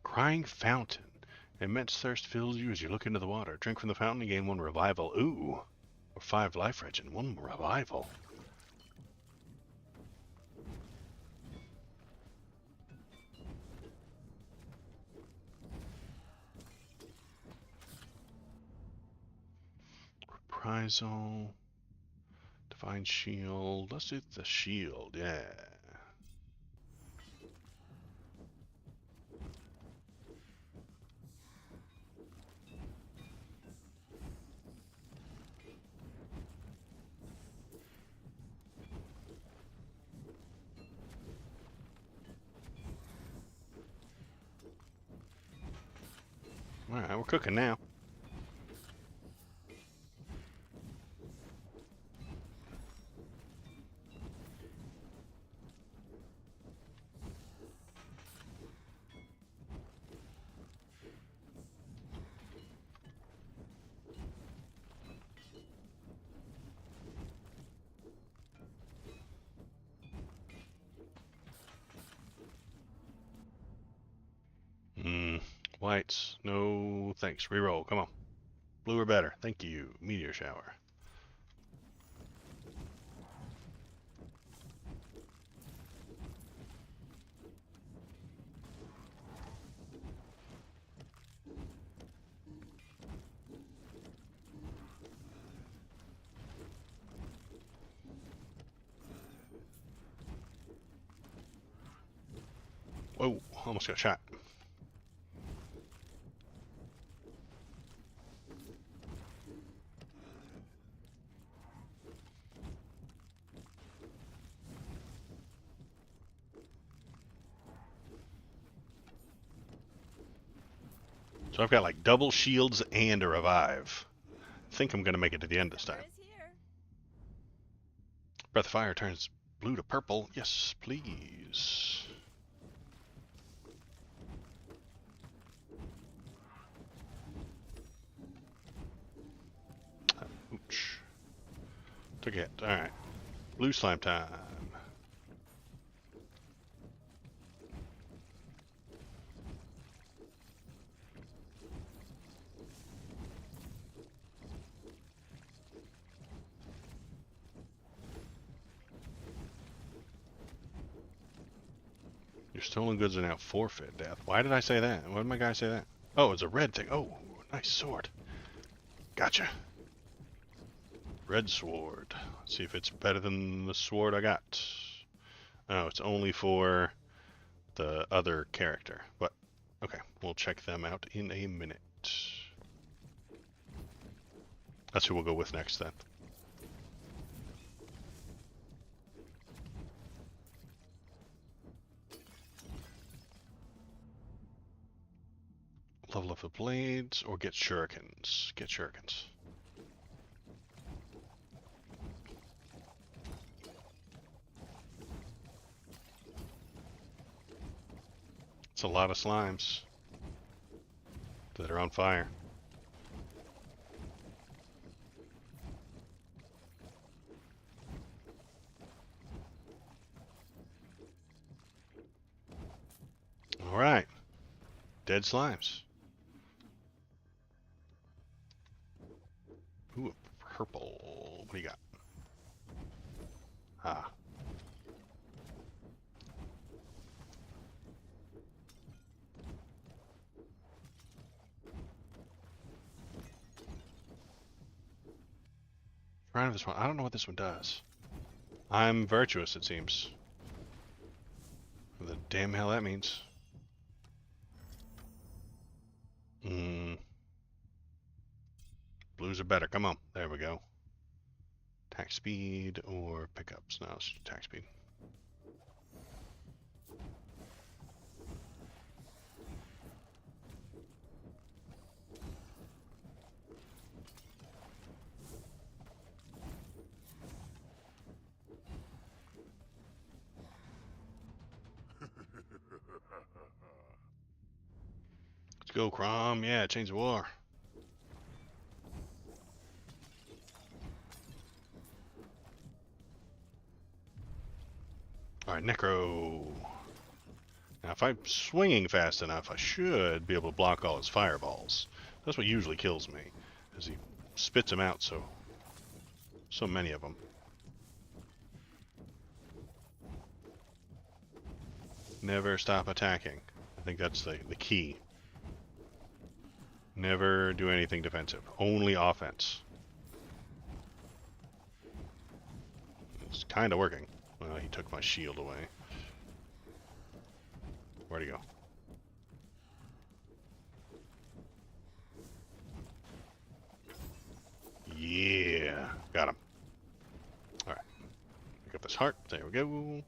Crying Fountain. Immense thirst fills you as you look into the water. Drink from the fountain and gain 1 revival. Ooh. Or 5 life regen. 1 revival. Reprisal. Divine shield. Let's do the shield. Yeah. Alright, we're cooking now. Whites, no thanks. Reroll, come on. Blue or better. Thank you. Meteor shower. Whoa, almost got shot. So I've got like double shields and a revive. I think I'm going to make it to the end this time. Breath of Fire turns blue to purple. Yes, please. Ouch. Took it. Alright. Blue slime time. Your stolen goods are now forfeit, Death. Why did I say that? Why did my guy say that? Oh, it's a red thing. Oh, nice sword. Gotcha. Red sword. Let's see if it's better than the sword I got. Oh, it's only for the other character. But, okay, we'll check them out in a minute. That's who we'll go with next then. Level up the blades or get shurikens. Get shurikens. It's a lot of slimes that are on fire. All right. Dead slimes. Ooh, purple. What do you got? Ah. Trying this one. I don't know what this one does. I'm virtuous, it seems. What the damn hell that means. Blues are better. Come on. There we go. Attack speed or pickups. No, it's attack speed. Let's go, Crom. Yeah, change the war. Alright, Necro. Now, if I'm swinging fast enough, I should be able to block all his fireballs. That's what usually kills me, is he spits them out so many of them. Never stop attacking. I think that's the key. Never do anything defensive. Only offense. It's kind of working. Well, he took my shield away. Where'd he go? Yeah. Got him. Alright. Pick up this heart. There we go.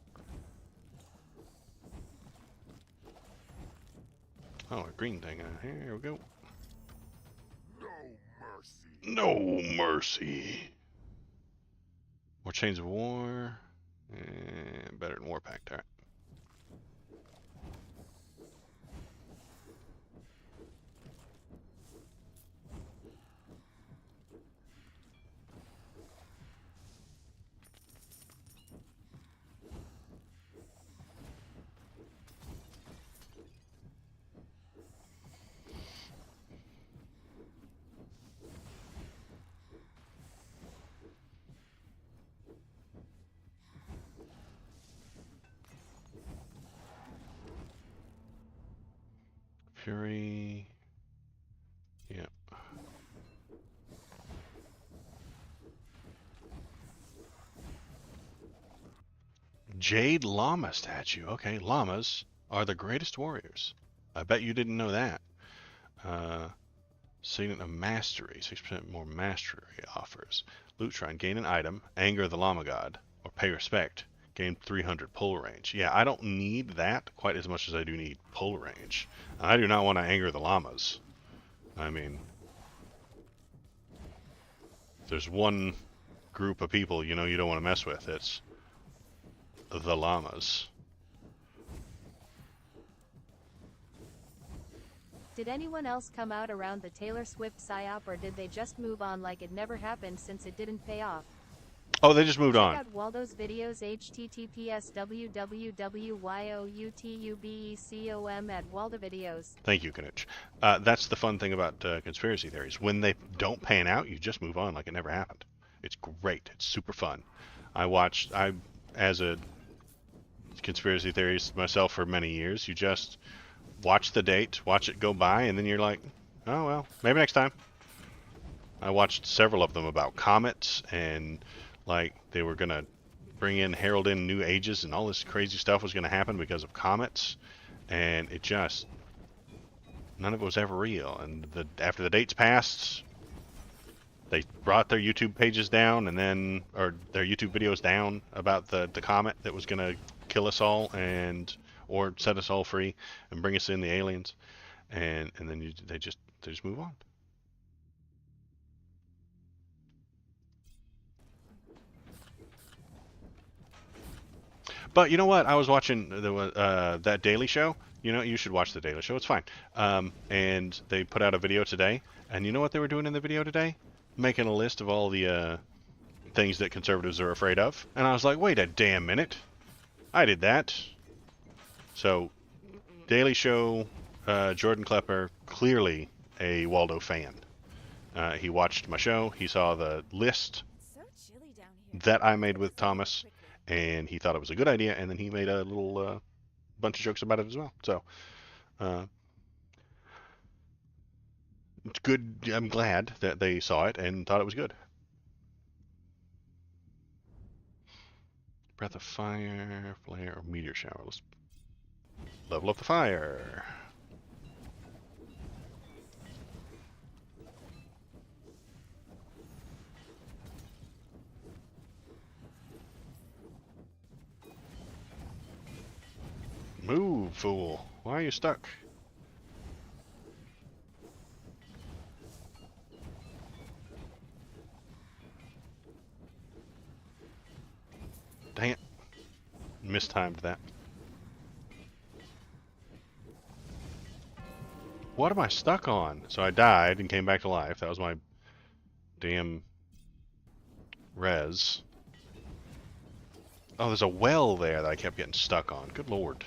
Oh, a green thing. Here we go. No mercy. More Chains of War. Better than War Pact. Alright. Fury. Yep. Jade Llama statue. Okay, llamas are the greatest warriors. I bet you didn't know that. Signet of Mastery. 6% more mastery offers. Loot Shrine. Gain an item. Anger the Llama God. Or pay respect. Gain 300 pull range. Yeah, I don't need that quite as much as I do need pull range. I do not want to anger the llamas. I mean, if there's one group of people you know you don't want to mess with, it's the llamas. Did anyone else come out around the Taylor Swift psyop, or did they just move on like it never happened since it didn't pay off? Oh, they just moved on. Check out Waldo's videos, https://www.youtubecom at Waldo Videos. Thank you, Kanich. That's the fun thing about conspiracy theories. When they don't pan out, you just move on like it never happened. It's great. It's super fun. As a conspiracy theorist myself for many years, you just watch the date, watch it go by, and then you're like, oh, well, maybe next time. I watched several of them about comets, and like they were going to herald in new ages, and all this crazy stuff was going to happen because of comets, and it just, none of it was ever real. And after the dates passed, they brought their YouTube pages down and then, or their YouTube videos down about the comet that was gonna kill us all and or set us all free and bring us in the aliens, and then they just move on. But you know what? I was watching that Daily Show. You know, you should watch the Daily Show. It's fine. And they put out a video today. And you know what they were doing in the video today? Making a list of all the things that conservatives are afraid of. And I was like, wait a damn minute. I did that. So, Daily Show, Jordan Klepper, clearly a Waldo fan. He watched my show. He saw the list So chilly down here. that I made with Let's go Thomas, quickly. and he thought it was a good idea, and then he made a little bunch of jokes about it as well. So, it's good. I'm glad that they saw it and thought it was good. Breath of fire, flare, or meteor shower. Let's level up the fire. Move, fool. Why are you stuck? Dang it. Mistimed that. What am I stuck on? So I died and came back to life. That was my damn res. Oh, there's a well there that I kept getting stuck on. Good lord.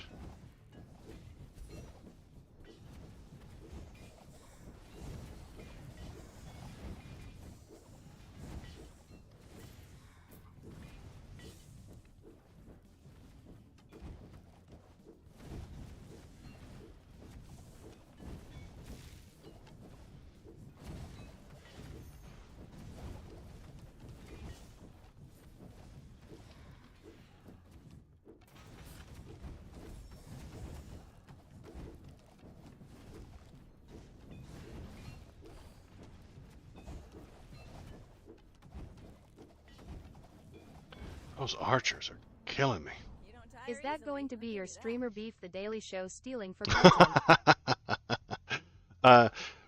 Those archers are killing me. You don't tire Is that easily, going to I'll be give your you that. streamer beef the Daily Show stealing for content?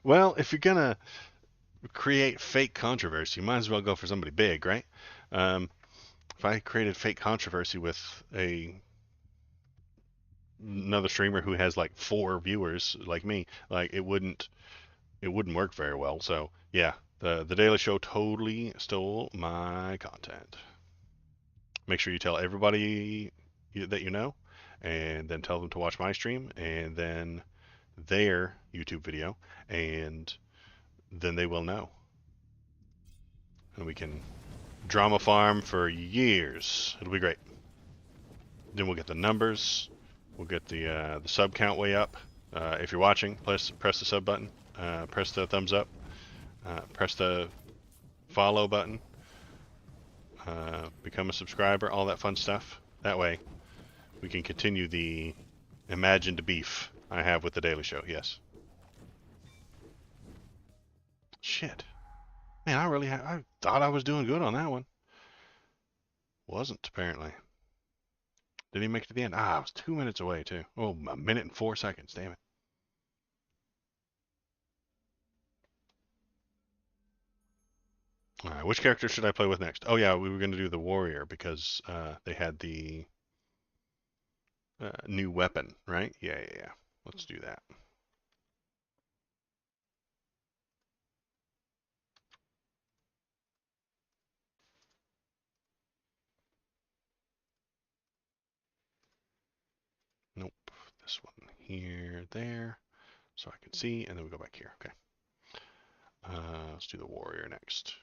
Well, if you're gonna create fake controversy, you might as well go for somebody big, right? If I created fake controversy with another streamer who has like 4 viewers like me, like it wouldn't work very well. So yeah, the Daily Show totally stole my content. Make sure you tell everybody that you know, and then tell them to watch my stream, and then their YouTube video, and then they will know. And we can drama farm for years. It'll be great. Then we'll get the numbers. We'll get the sub count way up. If you're watching, press the sub button. Press the thumbs up. Press the follow button. Become a subscriber. All that fun stuff. That way, we can continue the imagined beef I have with the Daily Show. Yes. Shit. Man, I thought I was doing good on that one. Wasn't, apparently. Did he make it to the end? I was 2 minutes away, too. Oh, a minute and 4 seconds. Damn it. All right, which character should I play with next? Oh, yeah, we were going to do the warrior because they had the new weapon, right? Yeah. Let's do that. Nope. This one here, there. So I can see, and then we go back here. Okay. Let's do the warrior next.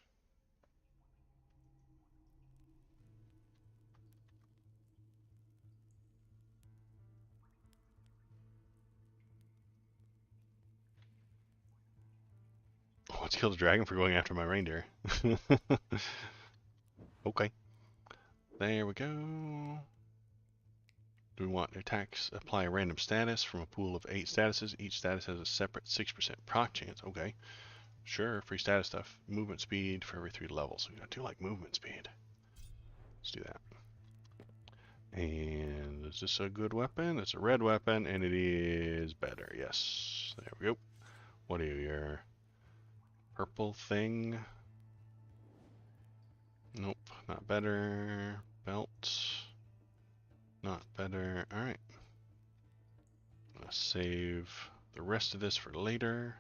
Oh, let's kill the dragon for going after my reindeer. Okay. There we go. Do we want attacks apply a random status from a pool of 8 statuses? Each status has a separate 6% proc chance. Okay. Sure, free status stuff. Movement speed for every 3 levels. I do like movement speed. Let's do that. And is this a good weapon? It's a red weapon, and it is better. Yes. There we go. What are you, your purple thing? Nope, not better. Belt. Not better. Alright. I'm gonna save the rest of this for later.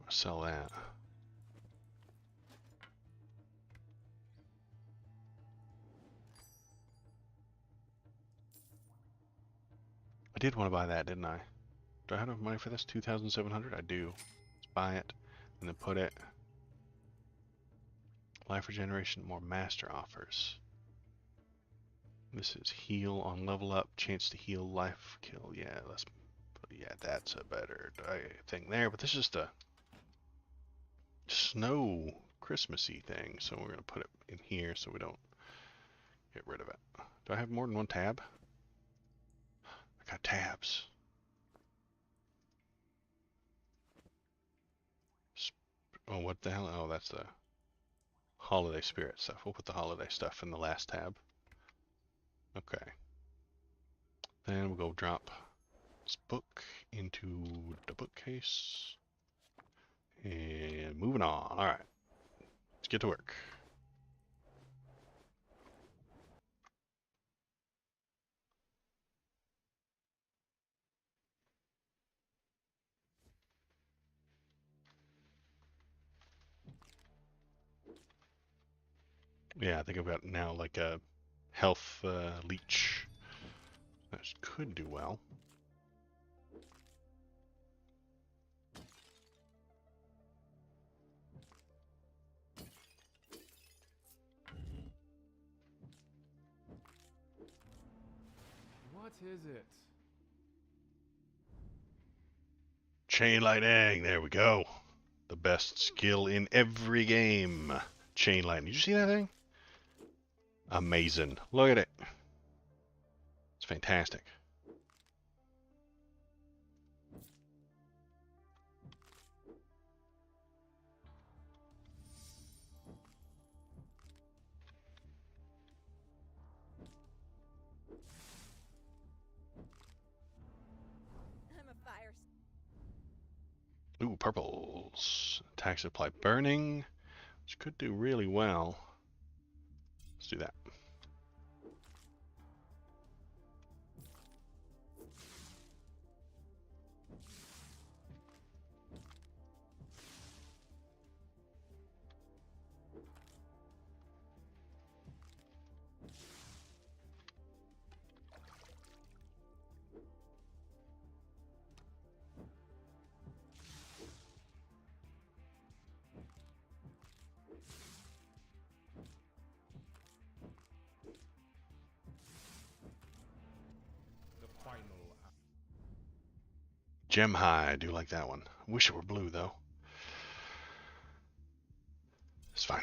I'll sell that. I did want to buy that, didn't I? Do I have enough money for this? 2,700? I do. Let's buy it and then put it. Life regeneration, more master offers. This is heal on level up, chance to heal, life kill. Yeah, let's put, yeah, that's a better thing there. But this is just a snow Christmassy thing, so we're gonna put it in here so we don't get rid of it. Do I have more than one tab? I got tabs. Oh, what the hell? Oh, that's the holiday spirit stuff. We'll put the holiday stuff in the last tab. Okay. Then we'll go drop this book into the bookcase. And moving on. Alright. Let's get to work. Yeah, I think I've got now like a health leech. That could do well. What is it? Chain lightning. There we go. The best skill in every game. Chain lightning. Did you see that thing? Amazing. Look at it. It's fantastic. I'm a fire. Ooh, purples. Attacks apply burning, which could do really well. Let's do that. The final. Gem high. I do like that one. Wish it were blue though. It's fine.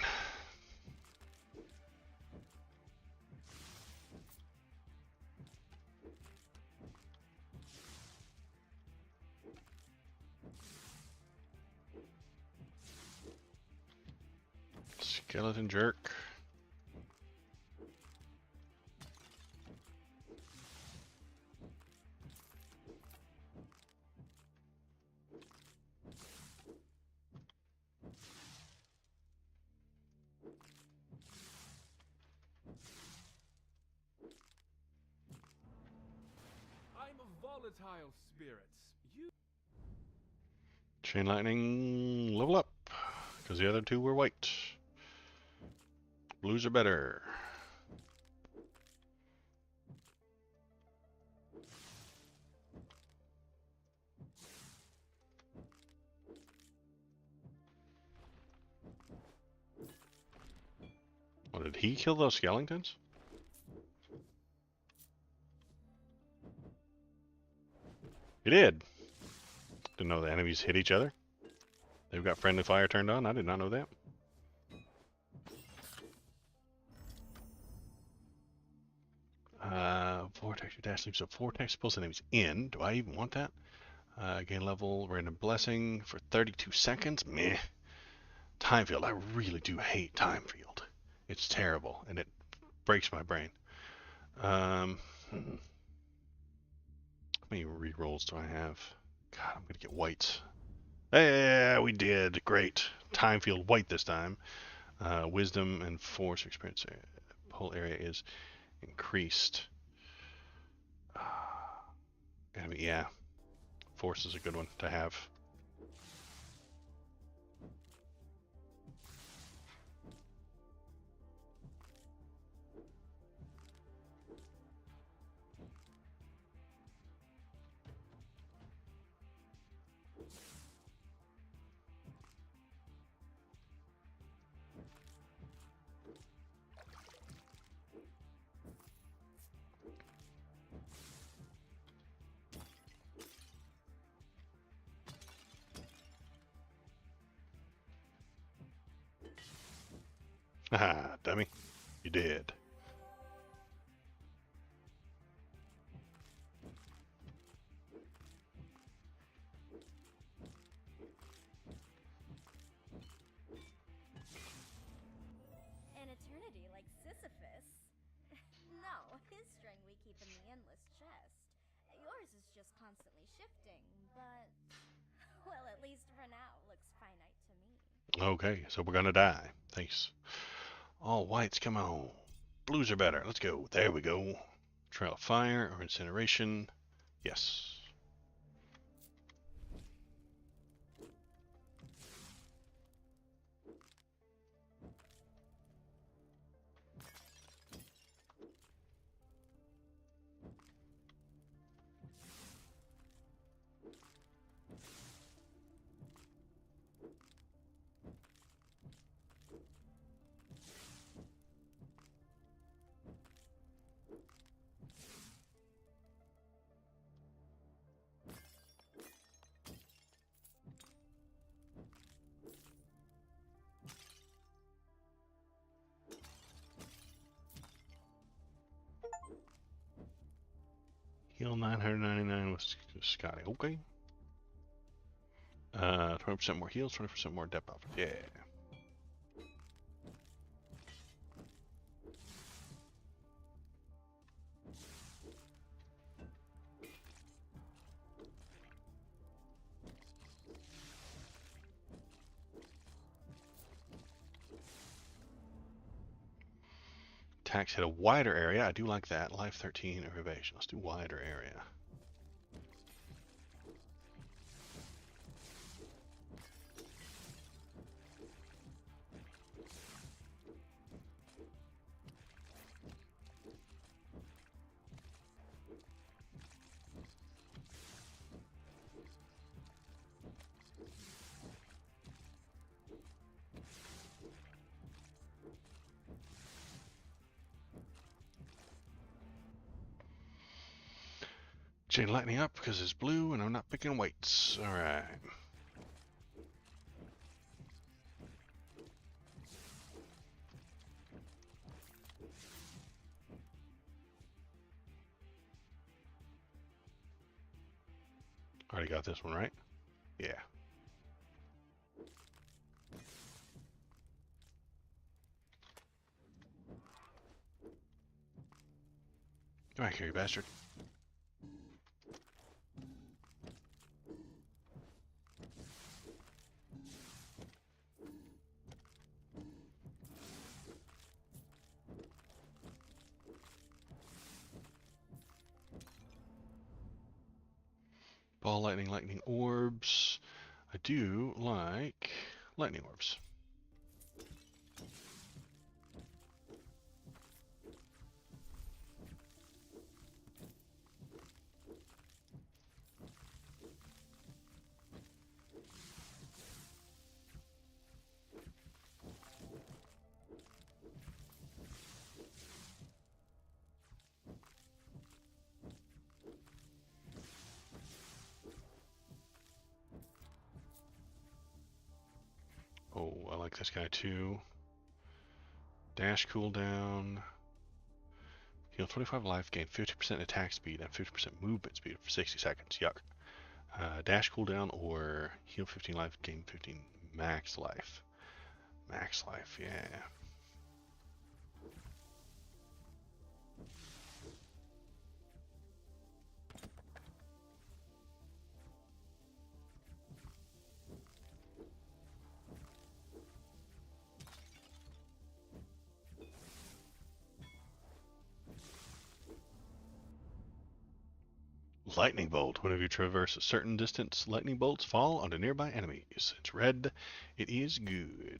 Skeleton jerk. I'm a volatile spirit. You. Chain lightning level up. Because the other two were white. Blues are better. Oh, did he kill those skeletons? He did. Didn't know the enemies hit each other. They've got friendly fire turned on. I did not know that. Vortex, your dash leaves a vortex, pulls enemies in. Do I even want that? Gain level, random blessing for 32 seconds. Meh. Time field. I really do hate time field. It's terrible, and it breaks my brain. How many rerolls do I have? God, I'm gonna get whites. Yeah, we did. Great. Time field white this time. Wisdom and force experience. Whole area is increased. Enemy, yeah. Force is a good one to have. Haha, dummy. You did. An eternity like Sisyphus? No, his string we keep in the endless chest. Yours is just constantly shifting, but... well, at least for now, looks finite to me. Okay, so we're gonna die. Thanks. All whites, come on. Blues are better. Let's go. There we go. Trail of fire or incineration. Yes. Heal 999 with Scotty. Okay. 20% more heals, 20% more depth buff. Yeah. Attacks hit a wider area. I do like that. Life 13 or evasion. Let's do wider area. Chain lightning up because it's blue and I'm not picking whites. Alright. Already got this one, right? Yeah. Come back here, you bastard. Ball lightning, lightning orbs. I do like lightning orbs. Oh, I like this guy too. Dash cooldown. Heal 25 life, gain 50% attack speed and 50% movement speed for 60 seconds. Yuck. Dash cooldown or heal 15 life, gain 15 max life. Max life, yeah. Lightning bolt. Whenever you traverse a certain distance, lightning bolts fall onto nearby enemies. It's red. It is good.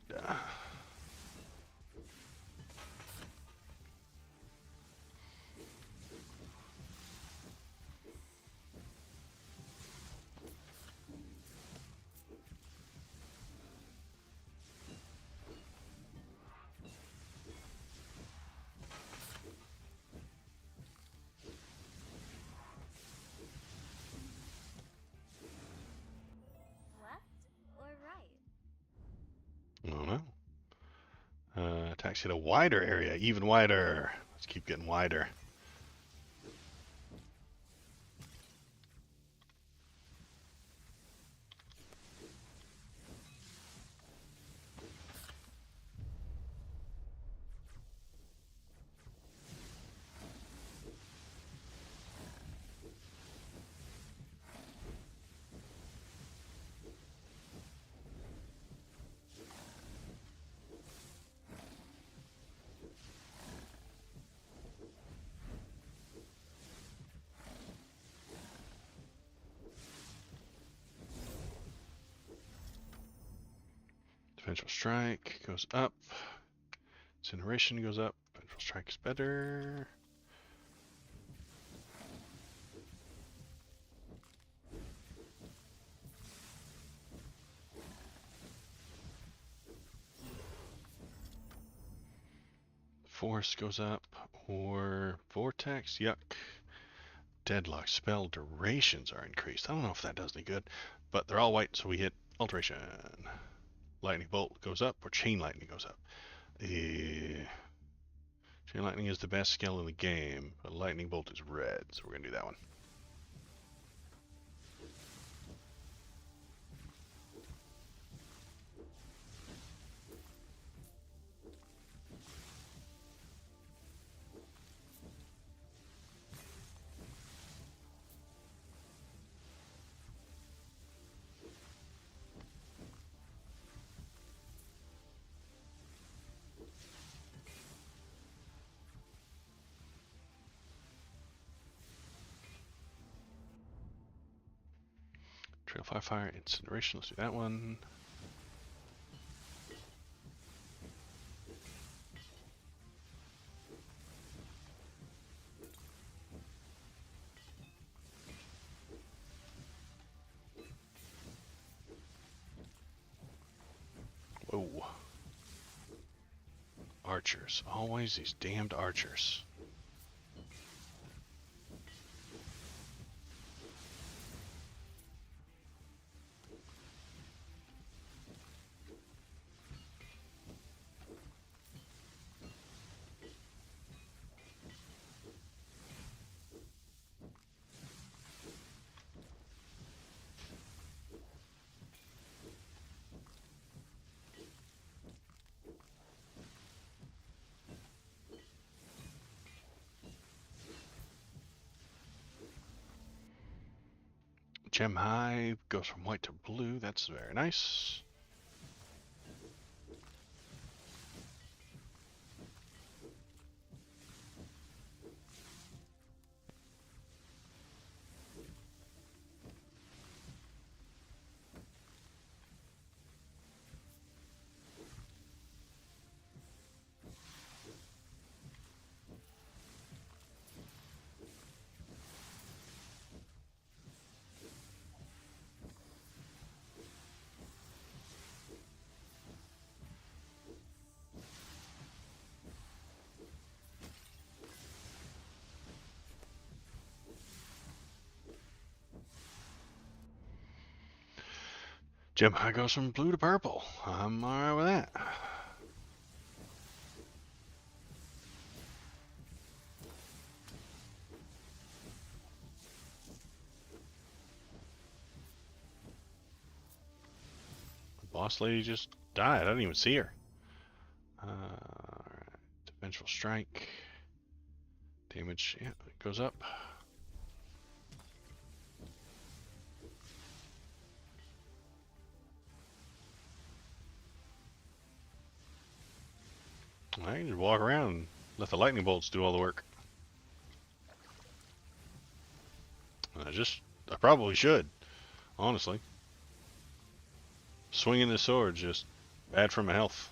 Left or right? I don't know. Attacks hit a wider area, even wider. Let's keep getting wider. Vengeful Strike goes up. Incineration goes up. Vengeful Strike is better. Force goes up. Or Vortex. Yuck. Deadlock spell durations are increased. I don't know if that does any good, but they're all white, so we hit Alteration. Lightning Bolt goes up, or Chain Lightning goes up. Chain Lightning is the best skill in the game, but Lightning Bolt is red, so we're going to do that one. Trail Fire, Incineration, let's do that one. Whoa. Archers. Always these damned archers. Gem Hive goes from white to blue. That's very nice. Gem Hive goes from blue to purple. I'm alright with that. Boss lady just died. I didn't even see her. Alright. Vengeful strike. Damage, yeah, it goes up. I can just walk around and let the lightning bolts do all the work. I probably should, honestly. Swinging the sword just bad for my health.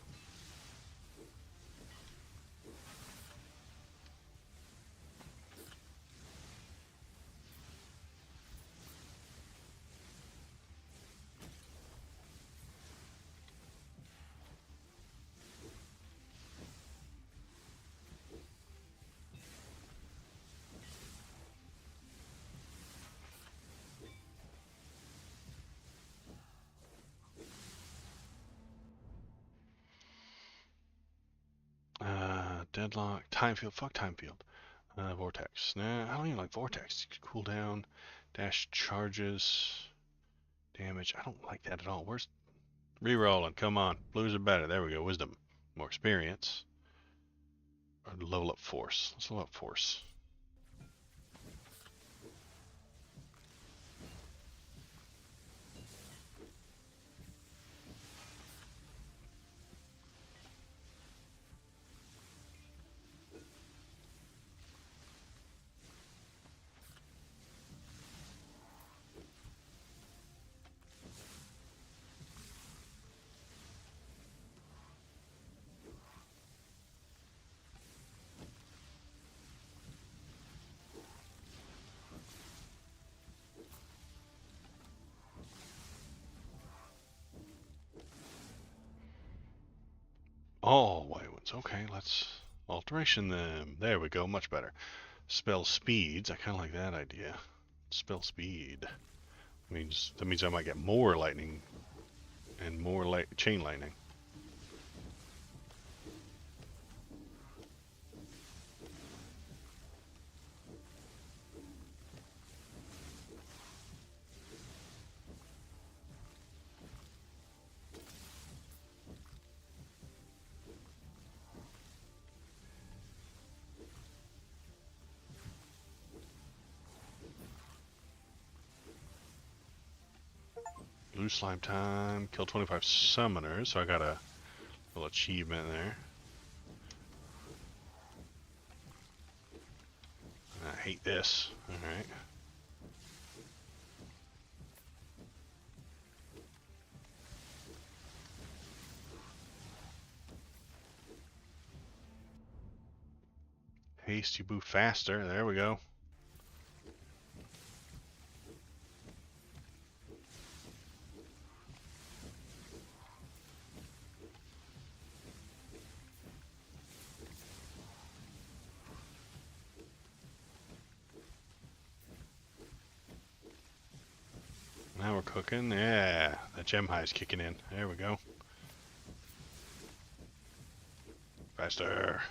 Deadlock, time field, fuck time field. Vortex. Nah, I don't even like Vortex. Cooldown, dash charges, damage. I don't like that at all. Where's rerolling? Come on. Blues are better. There we go. Wisdom. More experience. Or level up force. Let's level up force. Oh, white ones. Okay, let's alteration them. There we go. Much better. Spell speeds. I kind of like that idea. Spell speed. That means I might get more lightning and more chain lightning. Blue slime time. Kill 25 summoners. So I got a little achievement there. I hate this. Alright. Haste, you move faster. There we go. Now we're cooking. Yeah, that gem high is kicking in. There we go. Faster.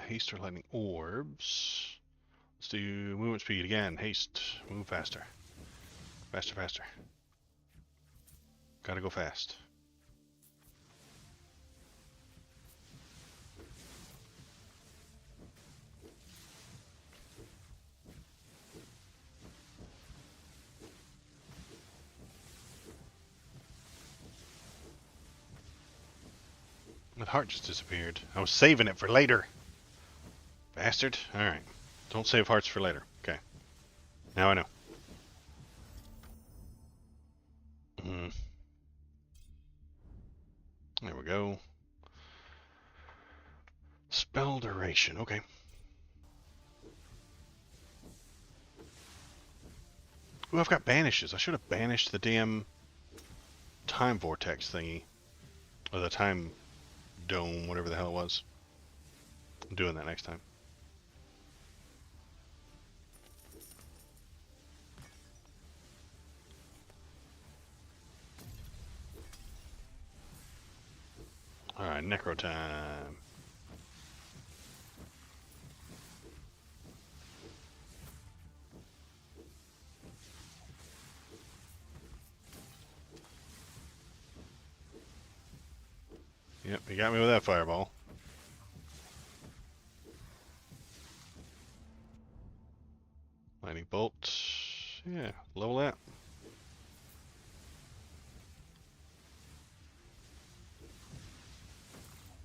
Haste or lightning orbs. Let's do movement speed again. Haste. Move faster. Faster, faster. Gotta go fast. That heart just disappeared. I was saving it for later. Bastard. Alright. Don't save hearts for later. Okay. Now I know. There we go. Spell duration. Okay. Ooh, I've got banishes. I should have banished the damn time vortex thingy. Or the time dome, whatever the hell it was. I'm doing that next time. time. Necro time. Yep, he got me with that fireball. Lightning bolt. Yeah, level that.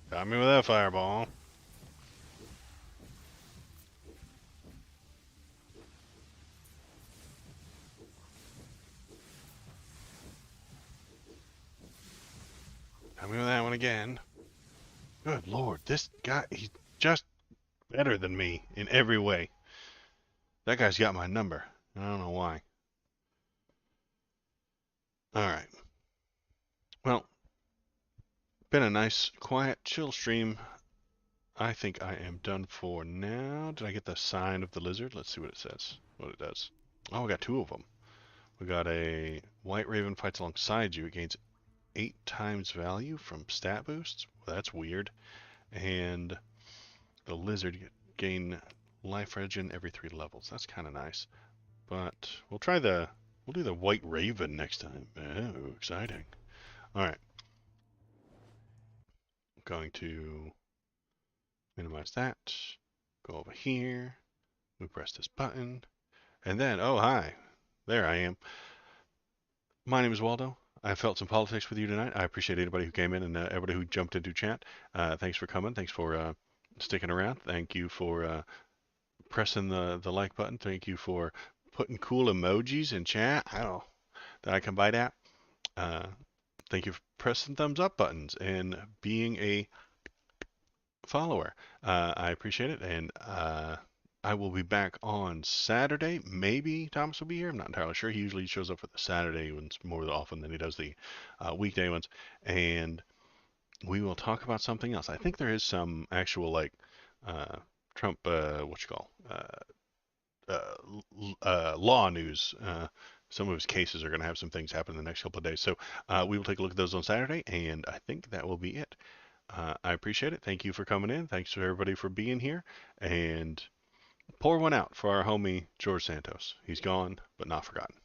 Got me with that fireball. Got me with that one again. Good lord, this guy, he's just better than me in every way. That guy's got my number. I don't know why. Alright. Well, been a nice, quiet, chill stream. I think I am done for now. Did I get the sign of the lizard? Let's see what it says. What it does. Oh, we got two of them. We got a white raven fights alongside you. It gains 8 times value from stat boosts. Well, that's weird. And the lizard gain life regen every 3 levels. That's kind of nice. But we'll do the white raven next time. Oh, exciting. All right. I'm going to minimize that. Go over here. We press this button. And then, oh, hi. There I am. My name is Waldo. I felt some politics with you tonight. I appreciate anybody who came in and everybody who jumped into chat. Thanks for coming. Thanks for sticking around. Thank you for pressing the like button. Thank you for putting cool emojis in chat. I don't know that I can bite at. Thank you for pressing thumbs up buttons and being a follower. I appreciate it. And I will be back on Saturday. Maybe Thomas will be here. I'm not entirely sure. He usually shows up for the Saturday ones more often than he does the weekday ones. And we will talk about something else. I think there is some actual like Trump, law news. Some of his cases are going to have some things happen in the next couple of days. So we will take a look at those on Saturday, and I think that will be it. I appreciate it. Thank you for coming in. Thanks to everybody for being here. And pour one out for our homie George Santos. He's gone, but not forgotten.